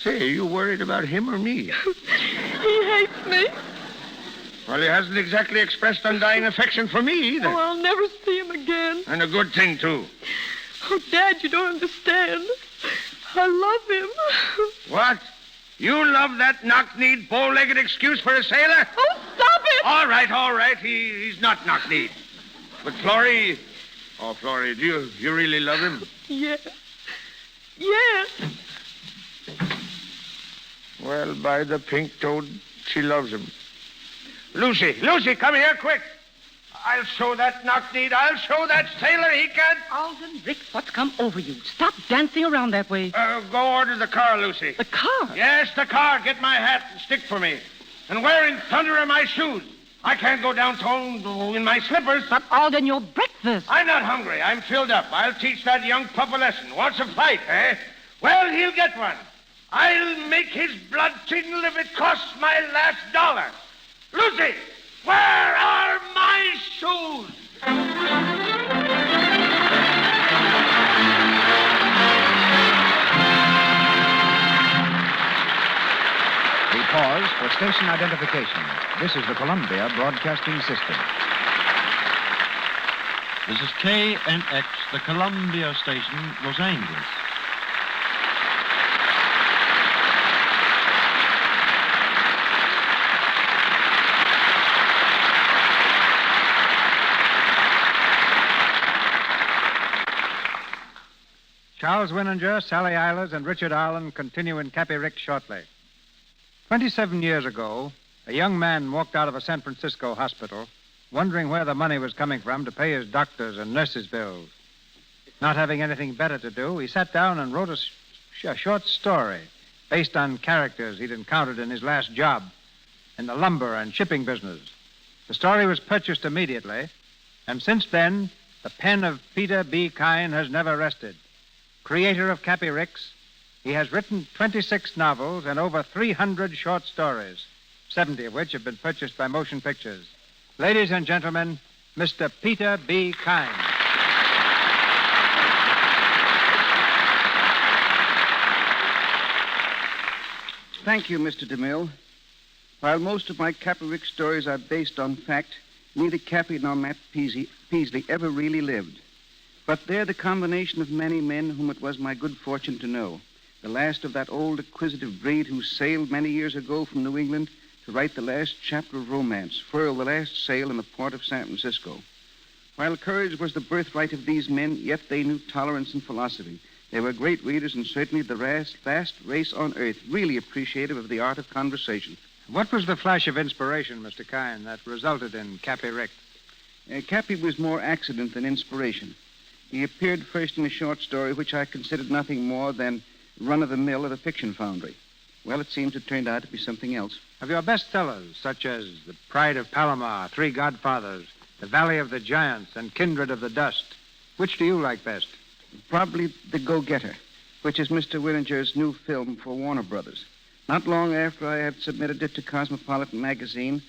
Say, are you worried about him or me? He hates me. Well, he hasn't exactly expressed undying affection for me either. Oh, I'll never see him again. And a good thing, too. Oh, Dad, you don't understand. I love him. What? You love that knock-kneed, bow-legged excuse for a sailor? Oh, stop it! All right. He's not knock-kneed. But Florrie... Oh, Florrie, do you really love him? Yes. Yes. Well, by the pink-toed, she loves him. Lucy, come here, quick. I'll show that knock-kneed. I'll show that sailor he can't... Alden, Ricks, what's come over you? Stop dancing around that way. Go order the car, Lucy. The car? Yes, the car. Get my hat and stick for me. And where in thunder are my shoes? I can't go downtown in my slippers. But Alden, your breakfast. I'm not hungry. I'm filled up. I'll teach that young pup a lesson. Wants a fight, eh? Well, he'll get one. I'll make his blood tingle if it costs my last dollar. Lucy, where are my shoes? We pause for station identification. This is the Columbia Broadcasting System. This is KNX, the Columbia Station, Los Angeles. Charles Winninger, Sally Eilers, and Richard Arlen continue in Cappy Ricks shortly. 27 years ago, a young man walked out of a San Francisco hospital wondering where the money was coming from to pay his doctors' and nurses' bills. Not having anything better to do, he sat down and wrote a short story based on characters he'd encountered in his last job in the lumber and shipping business. The story was purchased immediately, and since then, the pen of Peter B. Kyne has never rested. Creator of Cappy Ricks, he has written 26 novels and over 300 short stories, 70 of which have been purchased by motion pictures. Ladies and gentlemen, Mr. Peter B. Kyne. Thank you, Mr. DeMille. While most of my Cappy Rick stories are based on fact, neither Cappy nor Matt Peasley ever really lived. But they're the combination of many men whom it was my good fortune to know. The last of that old acquisitive breed who sailed many years ago from New England to write the last chapter of romance, furl the last sail in the port of San Francisco. While courage was the birthright of these men, yet they knew tolerance and philosophy. They were great readers and certainly the vast race on earth, really appreciative of the art of conversation. What was the flash of inspiration, Mr. Kine, that resulted in Cappy Rick? Cappy was more accident than inspiration. He appeared first in a short story which I considered nothing more than run-of-the-mill at a fiction foundry. Well, it seems it turned out to be something else. Of your bestsellers, such as The Pride of Palomar, Three Godfathers, The Valley of the Giants, and Kindred of the Dust, which do you like best? Probably The Go-Getter, which is Mr. Willinger's new film for Warner Brothers. Not long after I had submitted it to Cosmopolitan magazine,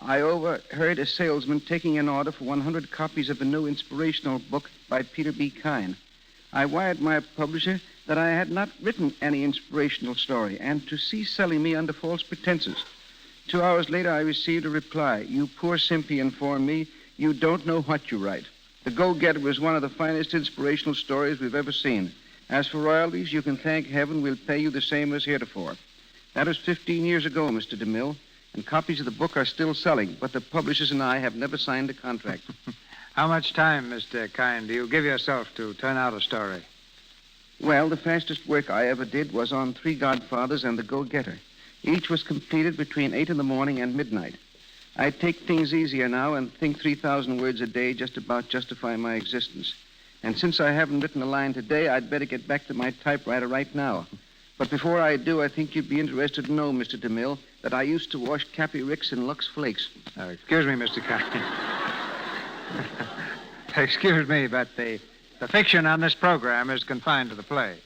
I overheard a salesman taking an order for 100 copies of a new inspirational book by Peter B. Kine. I wired my publisher that I had not written any inspirational story and to cease selling me under false pretenses. 2 hours later, I received a reply. You poor simpy informed me, you don't know what you write. The Go-Getter was one of the finest inspirational stories we've ever seen. As for royalties, you can thank heaven we'll pay you the same as heretofore. That was 15 years ago, Mr. DeMille, and copies of the book are still selling, but the publishers and I have never signed a contract. How much time, Mr. Kine, do you give yourself to turn out a story? Well, the fastest work I ever did was on Three Godfathers and The Go-Getter. Each was completed between 8 in the morning and midnight. I take things easier now and think 3,000 words a day just about justify my existence. And since I haven't written a line today, I'd better get back to my typewriter right now. But before I do, I think you'd be interested to know, Mr. DeMille, that I used to wash Cappy Ricks in Lux Flakes. Excuse me, Mr. Kine. Excuse me, but the fiction on this program is confined to the play.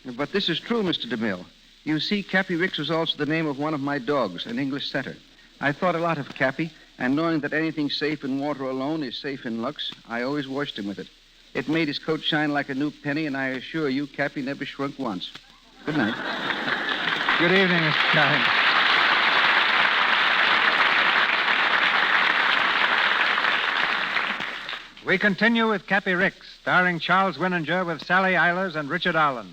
But this is true, Mr. DeMille. You see, Cappy Ricks was also the name of one of my dogs, an English setter. I thought a lot of Cappy, and knowing that anything safe in water alone is safe in Lux, I always washed him with it. It made his coat shine like a new penny, and I assure you, Cappy never shrunk once. Good night. Good evening, Mr. Kine. We continue with Cappy Ricks, starring Charles Winninger with Sally Eilers and Richard Allen.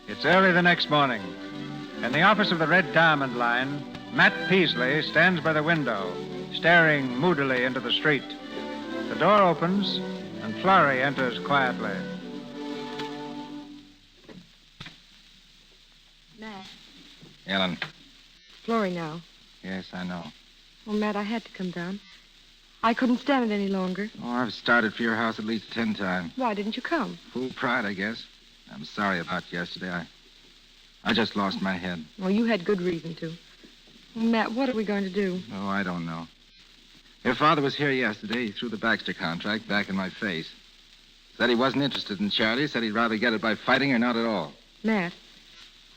It's early the next morning. In the office of the Red Diamond Line, Matt Peasley stands by the window, staring moodily into the street. The door opens, and Florrie enters quietly. Matt. Ellen. Florrie now. Yes, I know. Well, Matt, I had to come down. I couldn't stand it any longer. Oh, I've started for your house at least 10 times. Why didn't you come? Full pride, I guess. I'm sorry about yesterday. I just lost my head. Well, you had good reason to. Well, Matt, what are we going to do? Oh, I don't know. Your father was here yesterday. He threw the Baxter contract back in my face. Said he wasn't interested in Charlie. Said he'd rather get it by fighting or not at all. Matt,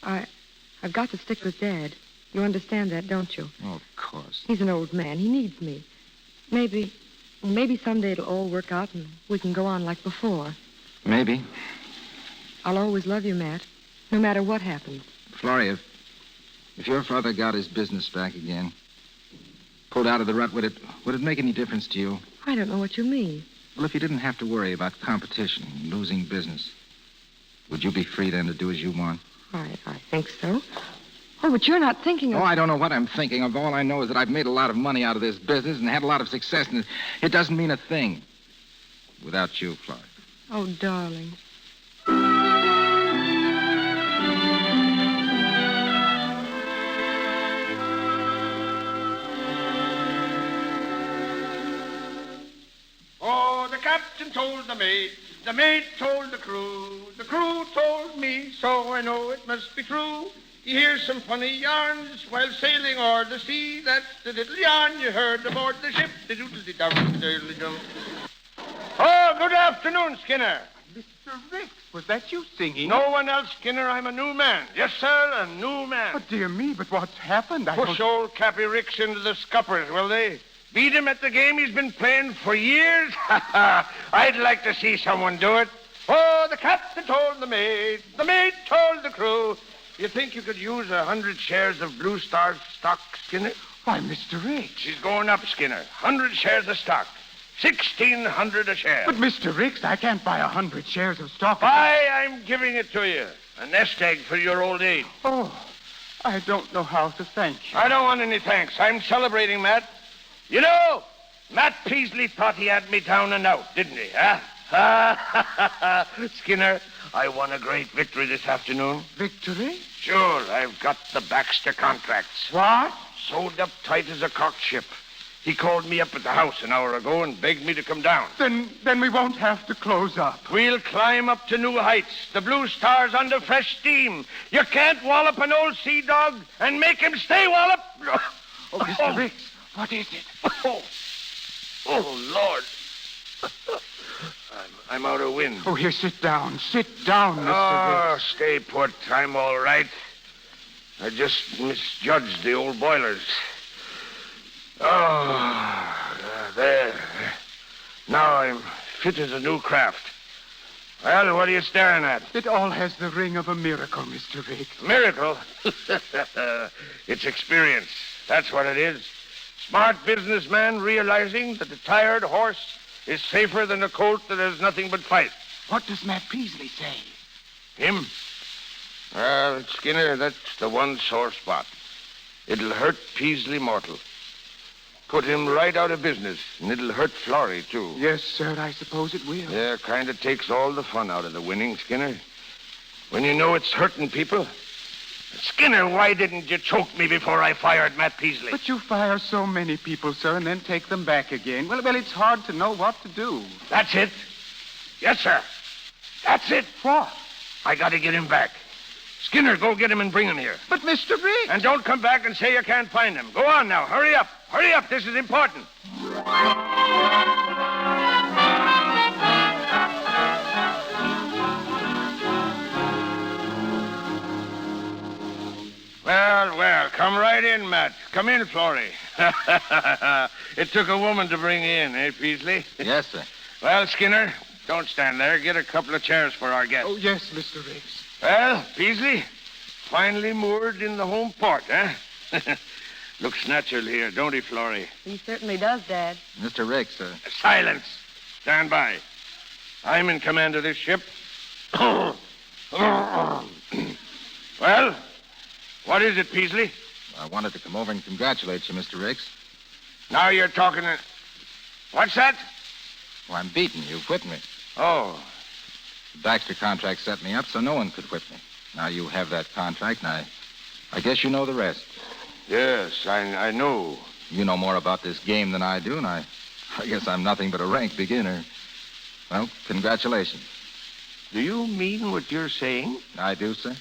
I've got to stick with Dad. You understand that, don't you? Oh, of course. He's an old man. He needs me. Maybe someday it'll all work out and we can go on like before. Maybe. I'll always love you, Matt, no matter what happens. Florrie, if your father got his business back again, pulled out of the rut, would it make any difference to you? I don't know what you mean. Well, if you didn't have to worry about competition and losing business, would you be free then to do as you want? I think so. Oh, but you're not thinking of... Oh, I don't know what I'm thinking of. All I know is that I've made a lot of money out of this business and had a lot of success, and it doesn't mean a thing without you, Florrie. Oh, darling. Oh, the captain told the maid told the crew told me, so I know it must be true. You hear some funny yarns while sailing o'er the sea. That's the little yarn you heard aboard the ship. Oh, good afternoon, Skinner. Mr. Ricks, was that you singing? No one else, Skinner. I'm a new man. Yes, sir, a new man. Oh, dear me, but what's happened? Push old Cappy Ricks into the scuppers, will they? Beat him at the game he's been playing for years? I'd like to see someone do it. Oh, the captain told the maid told the crew. You think you could use 100 shares of Blue Star stock, Skinner? Why, Mr. Ricks. She's going up, Skinner. 100 shares of stock. 1,600 a share. But, Mr. Ricks, I can't buy 100 shares of stock. Why, I'm giving it to you. A nest egg for your old age. Oh, I don't know how to thank you. I don't want any thanks. I'm celebrating, Matt. You know, Matt Peasley thought he had me down and out, didn't he, huh? Skinner, I won a great victory this afternoon. Victory? Sure, I've got the Baxter contracts. What? Sewed up tight as a cocked ship. He called me up at the house an hour ago and begged me to come down. Then we won't have to close up. We'll climb up to new heights. The Blue Star's under fresh steam. You can't wallop an old sea dog and make him stay wallop. Oh, Mr. Ricks, what is it? Oh, Lord. I'm out of wind. Oh, here, sit down. Sit down, Mr. Ricks. Stay put. I'm all right. I just misjudged the old boilers. There. Now I'm fit as a new craft. Well, what are you staring at? It all has the ring of a miracle, Mr. Ricks. Miracle? It's experience. That's what it is. Smart businessman realizing that a tired horse is safer than a colt that has nothing but fight. What does Matt Peasley say? Him? Well, Skinner, that's the one sore spot. It'll hurt Peasley mortal. Put him right out of business, and it'll hurt Florrie, too. Yes, sir, I suppose it will. Yeah, kind of takes all the fun out of the winning, Skinner. When you know it's hurting people. Skinner, why didn't you choke me before I fired Matt Peasley? But you fire so many people, sir, and then take them back again. Well, it's hard to know what to do. That's it. Yes, sir. That's it. What? I got to get him back. Skinner, go get him and bring him here. But, Mr. Ricks... And don't come back and say you can't find him. Go on now. Hurry up. Hurry up. This is important. Well, come right in, Matt. Come in, Florrie. It took a woman to bring you in, eh, Peasley? Yes, sir. Well, Skinner, don't stand there. Get a couple of chairs for our guest. Oh, yes, Mr. Ricks. Well, Peasley, finally moored in the home port, eh? Looks natural here, don't he, Florrie? He certainly does, Dad. Mr. Ricks, sir. Silence. Stand by. I'm in command of this ship. Well, what is it, Peasley? I wanted to come over and congratulate you, Mr. Ricks. Now you're talking... What's that? Well, I'm beaten. You whipped me. Oh. The Baxter contract set me up so no one could whip me. Now you have that contract, and I guess you know the rest. Yes, I know. You know more about this game than I do, and I guess I'm nothing but a rank beginner. Well, congratulations. Do you mean what you're saying? I do, sir.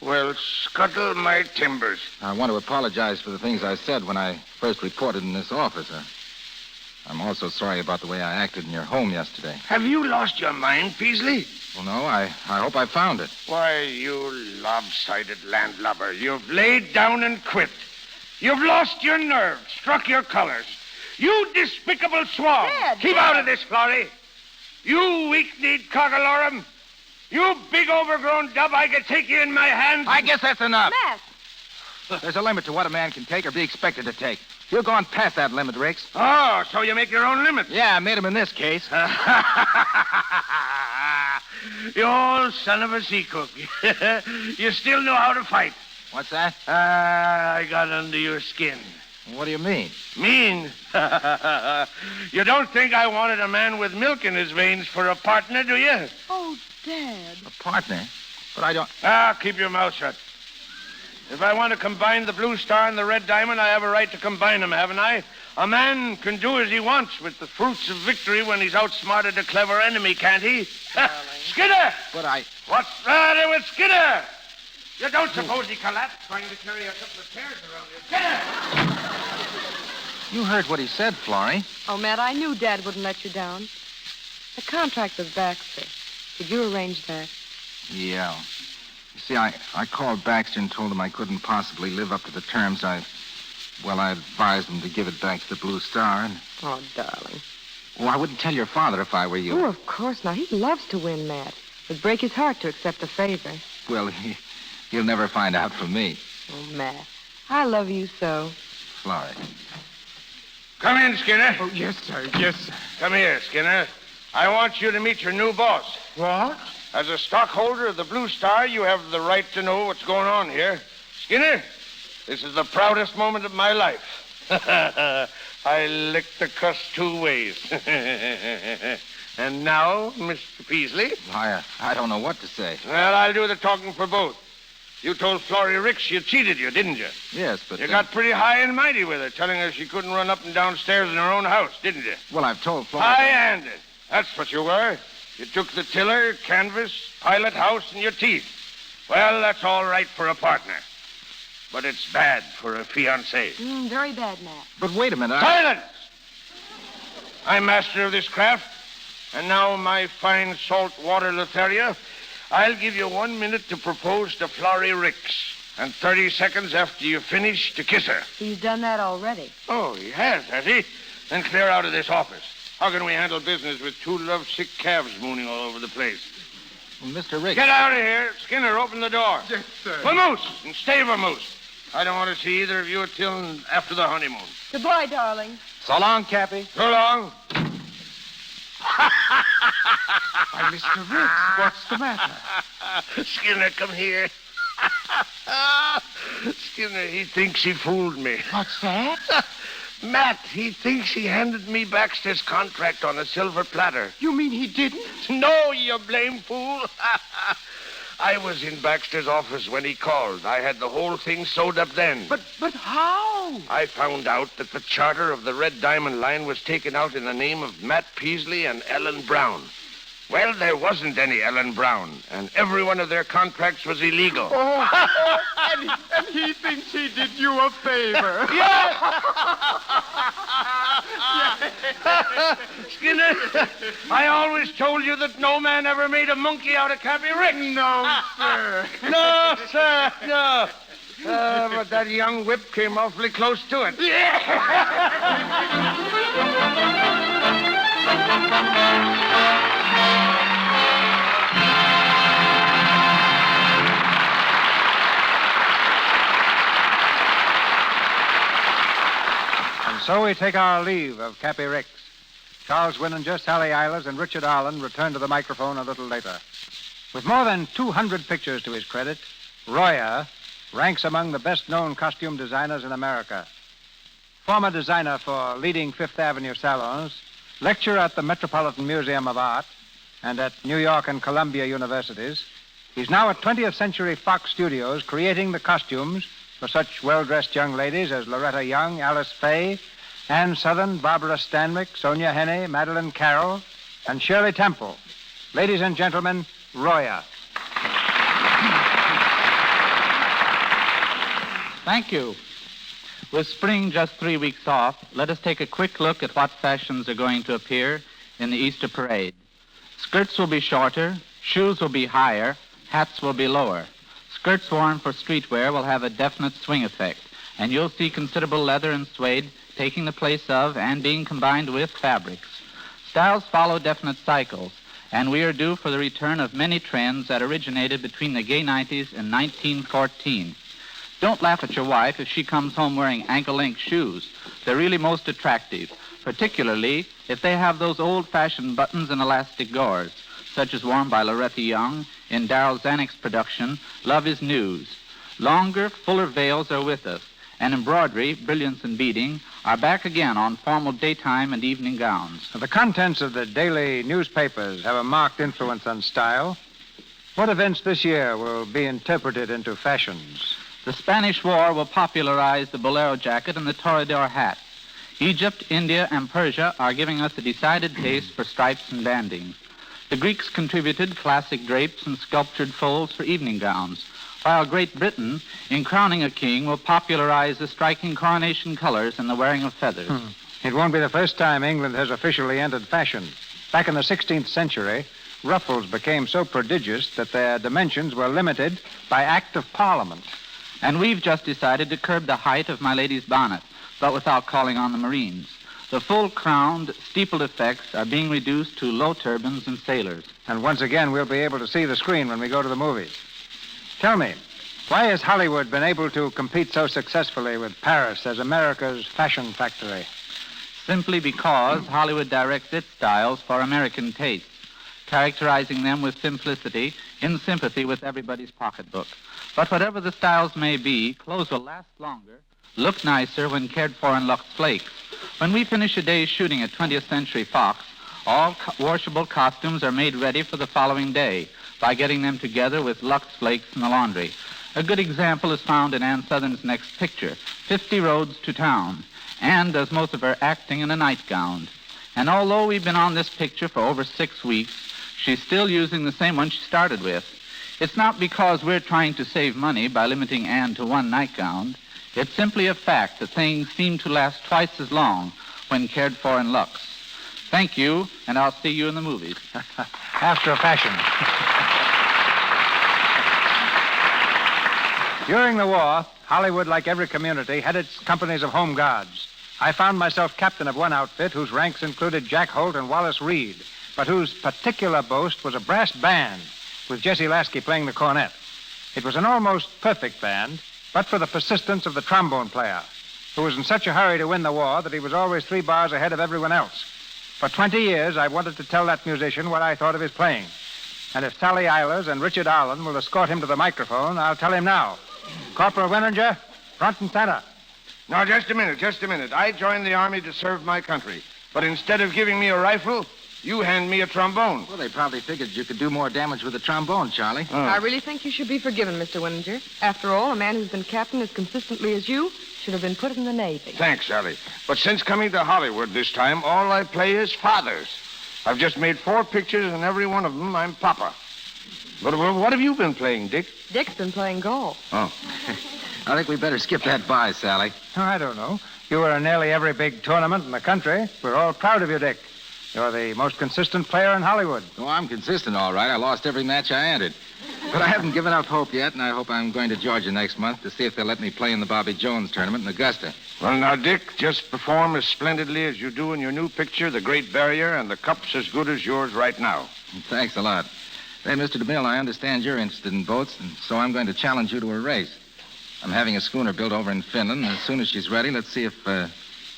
Well, scuttle my timbers. I want to apologize for the things I said when I first reported in this office. I'm also sorry about the way I acted in your home yesterday. Have you lost your mind, Peasley? Well, no, I hope I found it. Why, you lopsided landlubber, you've laid down and quit. You've lost your nerve, struck your colors. You despicable swab. Dad, Keep out of this, Florrie. You weak-kneed cockalorum. You big overgrown dub, I could take you in my hands. I guess that's enough. Matt! There's a limit to what a man can take or be expected to take. You've gone past that limit, Ricks. Oh, so you make your own limits? Yeah, I made him in this case. You old son of a sea cook. You still know how to fight. What's that? I got under your skin. What do you mean? Mean? You don't think I wanted a man with milk in his veins for a partner, do you? Oh, Dad. A partner? But I don't... Keep your mouth shut. If I want to combine the Blue Star and the Red Diamond, I have a right to combine them, haven't I? A man can do as he wants with the fruits of victory when he's outsmarted a clever enemy, can't he? Skinner! But I... What's the matter with Skinner? You don't suppose he collapsed trying to carry a couple of chairs around here? Skinner! You heard what he said, Florrie. Oh, Matt, I knew Dad wouldn't let you down. The contract with Baxter. Did you arrange that? Yeah. You see, I called Baxter and told him I couldn't possibly live up to the terms. Well, I advised him to give it back to the Blue Star, and... Oh, darling. Well, I wouldn't tell your father if I were you. Oh, of course not. He loves to win, Matt. It'd break his heart to accept a favor. Well, he'll never find out from me. Oh, Matt, I love you so. Florrie. Come in, Skinner. Oh, yes, sir. Yes, sir. Come here, Skinner. I want you to meet your new boss. What? As a stockholder of the Blue Star, you have the right to know what's going on here. Skinner, this is the proudest moment of my life. I licked the cuss 2 ways. And now, Mr. Peasley? I don't know what to say. Well, I'll do the talking for both. You told Florrie Ricks she cheated you, didn't you? Yes, but... You got pretty high and mighty with her, telling her she couldn't run up and down stairs in her own house, didn't you? Well, I've told Florrie... High-handed. That's what you were. You took the tiller, canvas, pilot house, and your teeth. Well, that's all right for a partner. But it's bad for a fiancé. Very bad, Matt. But wait a minute, Silence! I'm master of this craft, and now, my fine saltwater Lotharia, I'll give you 1 minute to propose to Florrie Ricks, and 30 seconds after you finish to kiss her. He's done that already. Oh, he has he? Then clear out of this office. How can we handle business with 2 lovesick calves mooning all over the place? Well, Mr. Ricks... Get out of here. Skinner, open the door. Yes, sir. Vamoose, and stay vamoose. I don't want to see either of you until after the honeymoon. Goodbye, darling. So long, Cappy. So long. Why, Mr. Ricks, what's the matter? Skinner, come here. Skinner, he thinks he fooled me. What's that? Matt, he thinks he handed me Baxter's contract on a silver platter. You mean he didn't? No, you blame fool. I was in Baxter's office when he called. I had the whole thing sewed up then. But how? I found out that the charter of the Red Diamond Line was taken out in the name of Matt Peasley and Ellen Brown. Well, there wasn't any Ellen Brown, and every one of their contracts was illegal. And he thinks he did you a favor. Yes! Skinner, I always told you that no man ever made a monkey out of Cappy Ricks. No, sir. No, sir, no. But that young whip came awfully close to it. And so we take our leave of Cappy Ricks. Charles Winninger, Sally Eilers, and Richard Arlen return to the microphone a little later. With more than 200 pictures to his credit, Royer ranks among the best-known costume designers in America. Former designer for leading Fifth Avenue salons, lecturer at the Metropolitan Museum of Art, and at New York and Columbia universities, he's now at 20th Century Fox Studios creating the costumes for such well-dressed young ladies as Loretta Young, Alice Faye, Anne Southern, Barbara Stanwyck, Sonia Henney, Madeline Carroll, and Shirley Temple. Ladies and gentlemen, Royer. Thank you. With spring just 3 weeks off, let us take a quick look at what fashions are going to appear in the Easter parade. Skirts will be shorter, shoes will be higher, hats will be lower. Skirts worn for streetwear will have a definite swing effect, and you'll see considerable leather and suede taking the place of and being combined with fabrics. Styles follow definite cycles, and we are due for the return of many trends that originated between the gay 90s and 1914. Don't laugh at your wife if she comes home wearing ankle-length shoes. They're really most attractive, particularly if they have those old-fashioned buttons and elastic gores, such as worn by Loretta Young in Darryl Zanuck's production, Love is News. Longer, fuller veils are with us, and embroidery, brilliance, and beading are back again on formal daytime and evening gowns. The contents of the daily newspapers have a marked influence on style. What events this year will be interpreted into fashions? The Spanish War will popularize the bolero jacket and the toreador hat. Egypt, India, and Persia are giving us a decided taste for stripes and banding. The Greeks contributed classic drapes and sculptured folds for evening gowns, while Great Britain, in crowning a king, will popularize the striking coronation colors and the wearing of feathers. It won't be the first time England has officially entered fashion. Back in the 16th century, ruffles became so prodigious that their dimensions were limited by Act of Parliament. And we've just decided to curb the height of my lady's bonnet, but without calling on the Marines. The full-crowned, steepled effects are being reduced to low turbans and sailors. And once again, we'll be able to see the screen when we go to the movies. Tell me, why has Hollywood been able to compete so successfully with Paris as America's fashion factory? Simply because Hollywood directs its styles for American tastes, characterizing them with simplicity, in sympathy with everybody's pocketbook. But whatever the styles may be, clothes will last longer, look nicer when cared for in Lux Flakes. When we finish a day's shooting at 20th Century Fox, all washable costumes are made ready for the following day by getting them together with Lux Flakes in the laundry. A good example is found in Ann Sothern's next picture, 50 Roads to Town. Ann does most of her acting in a nightgown. And although we've been on this picture for over 6 weeks, she's still using the same one she started with. It's not because we're trying to save money by limiting Ann to one nightgown. It's simply a fact that things seem to last twice as long when cared for in Lux. Thank you, and I'll see you in the movies. After a fashion. During the war, Hollywood, like every community, had its companies of home guards. I found myself captain of one outfit whose ranks included Jack Holt and Wallace Reed, but whose particular boast was a brass band with Jesse Lasky playing the cornet. It was an almost perfect band, but for the persistence of the trombone player, who was in such a hurry to win the war that he was always 3 bars ahead of everyone else. For 20 years, I wanted to tell that musician what I thought of his playing. And if Sally Eilers and Richard Arlen will escort him to the microphone, I'll tell him now. Corporal Winninger, front and center. Now, just a minute. I joined the Army to serve my country. But instead of giving me a rifle, you hand me a trombone. Well, they probably figured you could do more damage with a trombone, Charlie. I really think you should be forgiven, Mr. Winninger. After all, a man who's been captain as consistently as you should have been put in the Navy. Thanks, Sally. But since coming to Hollywood this time, all I play is fathers. I've just made 4 pictures, and every one of them I'm Papa. But what have you been playing, Dick? Dick's been playing golf. Oh. I think we better skip that by, Sally. Oh, I don't know. You were in nearly every big tournament in the country. We're all proud of you, Dick. You're the most consistent player in Hollywood. Oh, I'm consistent, all right. I lost every match I entered. But I haven't given up hope yet, and I hope I'm going to Georgia next month to see if they'll let me play in the Bobby Jones tournament in Augusta. Well, now, Dick, just perform as splendidly as you do in your new picture, The Great Barrier, and the cup's as good as yours right now. Thanks a lot. Hey, Mr. DeMille, I understand you're interested in boats, and so I'm going to challenge you to a race. I'm having a schooner built over in Finland, and as soon as she's ready, let's see if I'm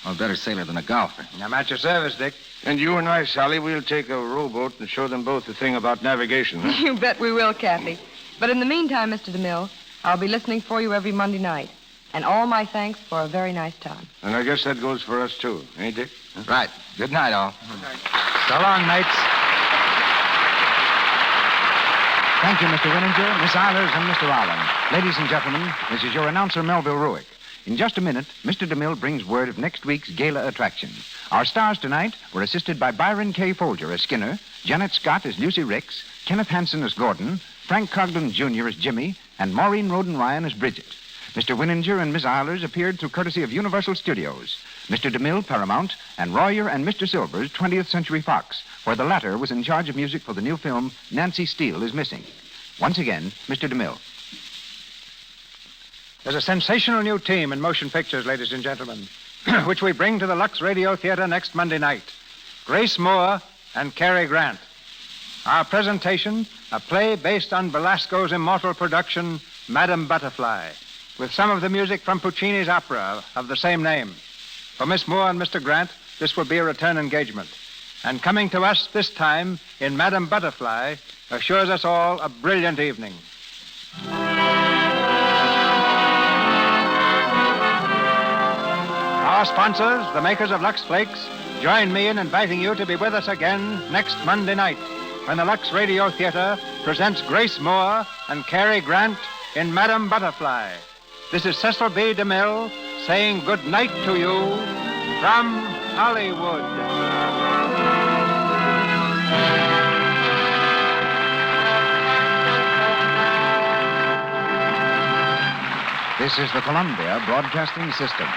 a better sailor than a golfer. I'm at your service, Dick. And you and I, Sally, we'll take a rowboat and show them both the thing about navigation. Huh? You bet we will, Cappy. But in the meantime, Mr. DeMille, I'll be listening for you every Monday night. And all my thanks for a very nice time. And I guess that goes for us, too. Eh, Dick? Huh? Right. Good night, all. So long, mates. Thank you, Mr. Winninger, Miss Eilers, and Mr. Allen. Ladies and gentlemen, this is your announcer, Melville Ruick. In just a minute, Mr. DeMille brings word of next week's gala attraction. Our stars tonight were assisted by Byron K. Folger as Skinner, Janet Scott as Lucy Ricks, Kenneth Hansen as Gordon, Frank Cogden Jr. as Jimmy, and Maureen Roden Ryan as Bridget. Mr. Winninger and Miss Eilers appeared through courtesy of Universal Studios, Mr. DeMille, Paramount, and Royer and Mr. Silvers, 20th Century Fox, where the latter was in charge of music for the new film Nancy Steele is Missing. Once again, Mr. DeMille. There's a sensational new team in motion pictures, ladies and gentlemen, which we bring to the Lux Radio Theatre next Monday night. Grace Moore and Cary Grant. Our presentation, a play based on Velasco's immortal production, Madame Butterfly, with some of the music from Puccini's opera of the same name. For Miss Moore and Mr. Grant, this will be a return engagement. And coming to us this time in Madame Butterfly assures us all a brilliant evening. Our sponsors, the makers of Lux Flakes, join me in inviting you to be with us again next Monday night when the Lux Radio Theatre presents Grace Moore and Cary Grant in Madame Butterfly. This is Cecil B. DeMille saying good night to you from Hollywood. This is the Columbia Broadcasting System.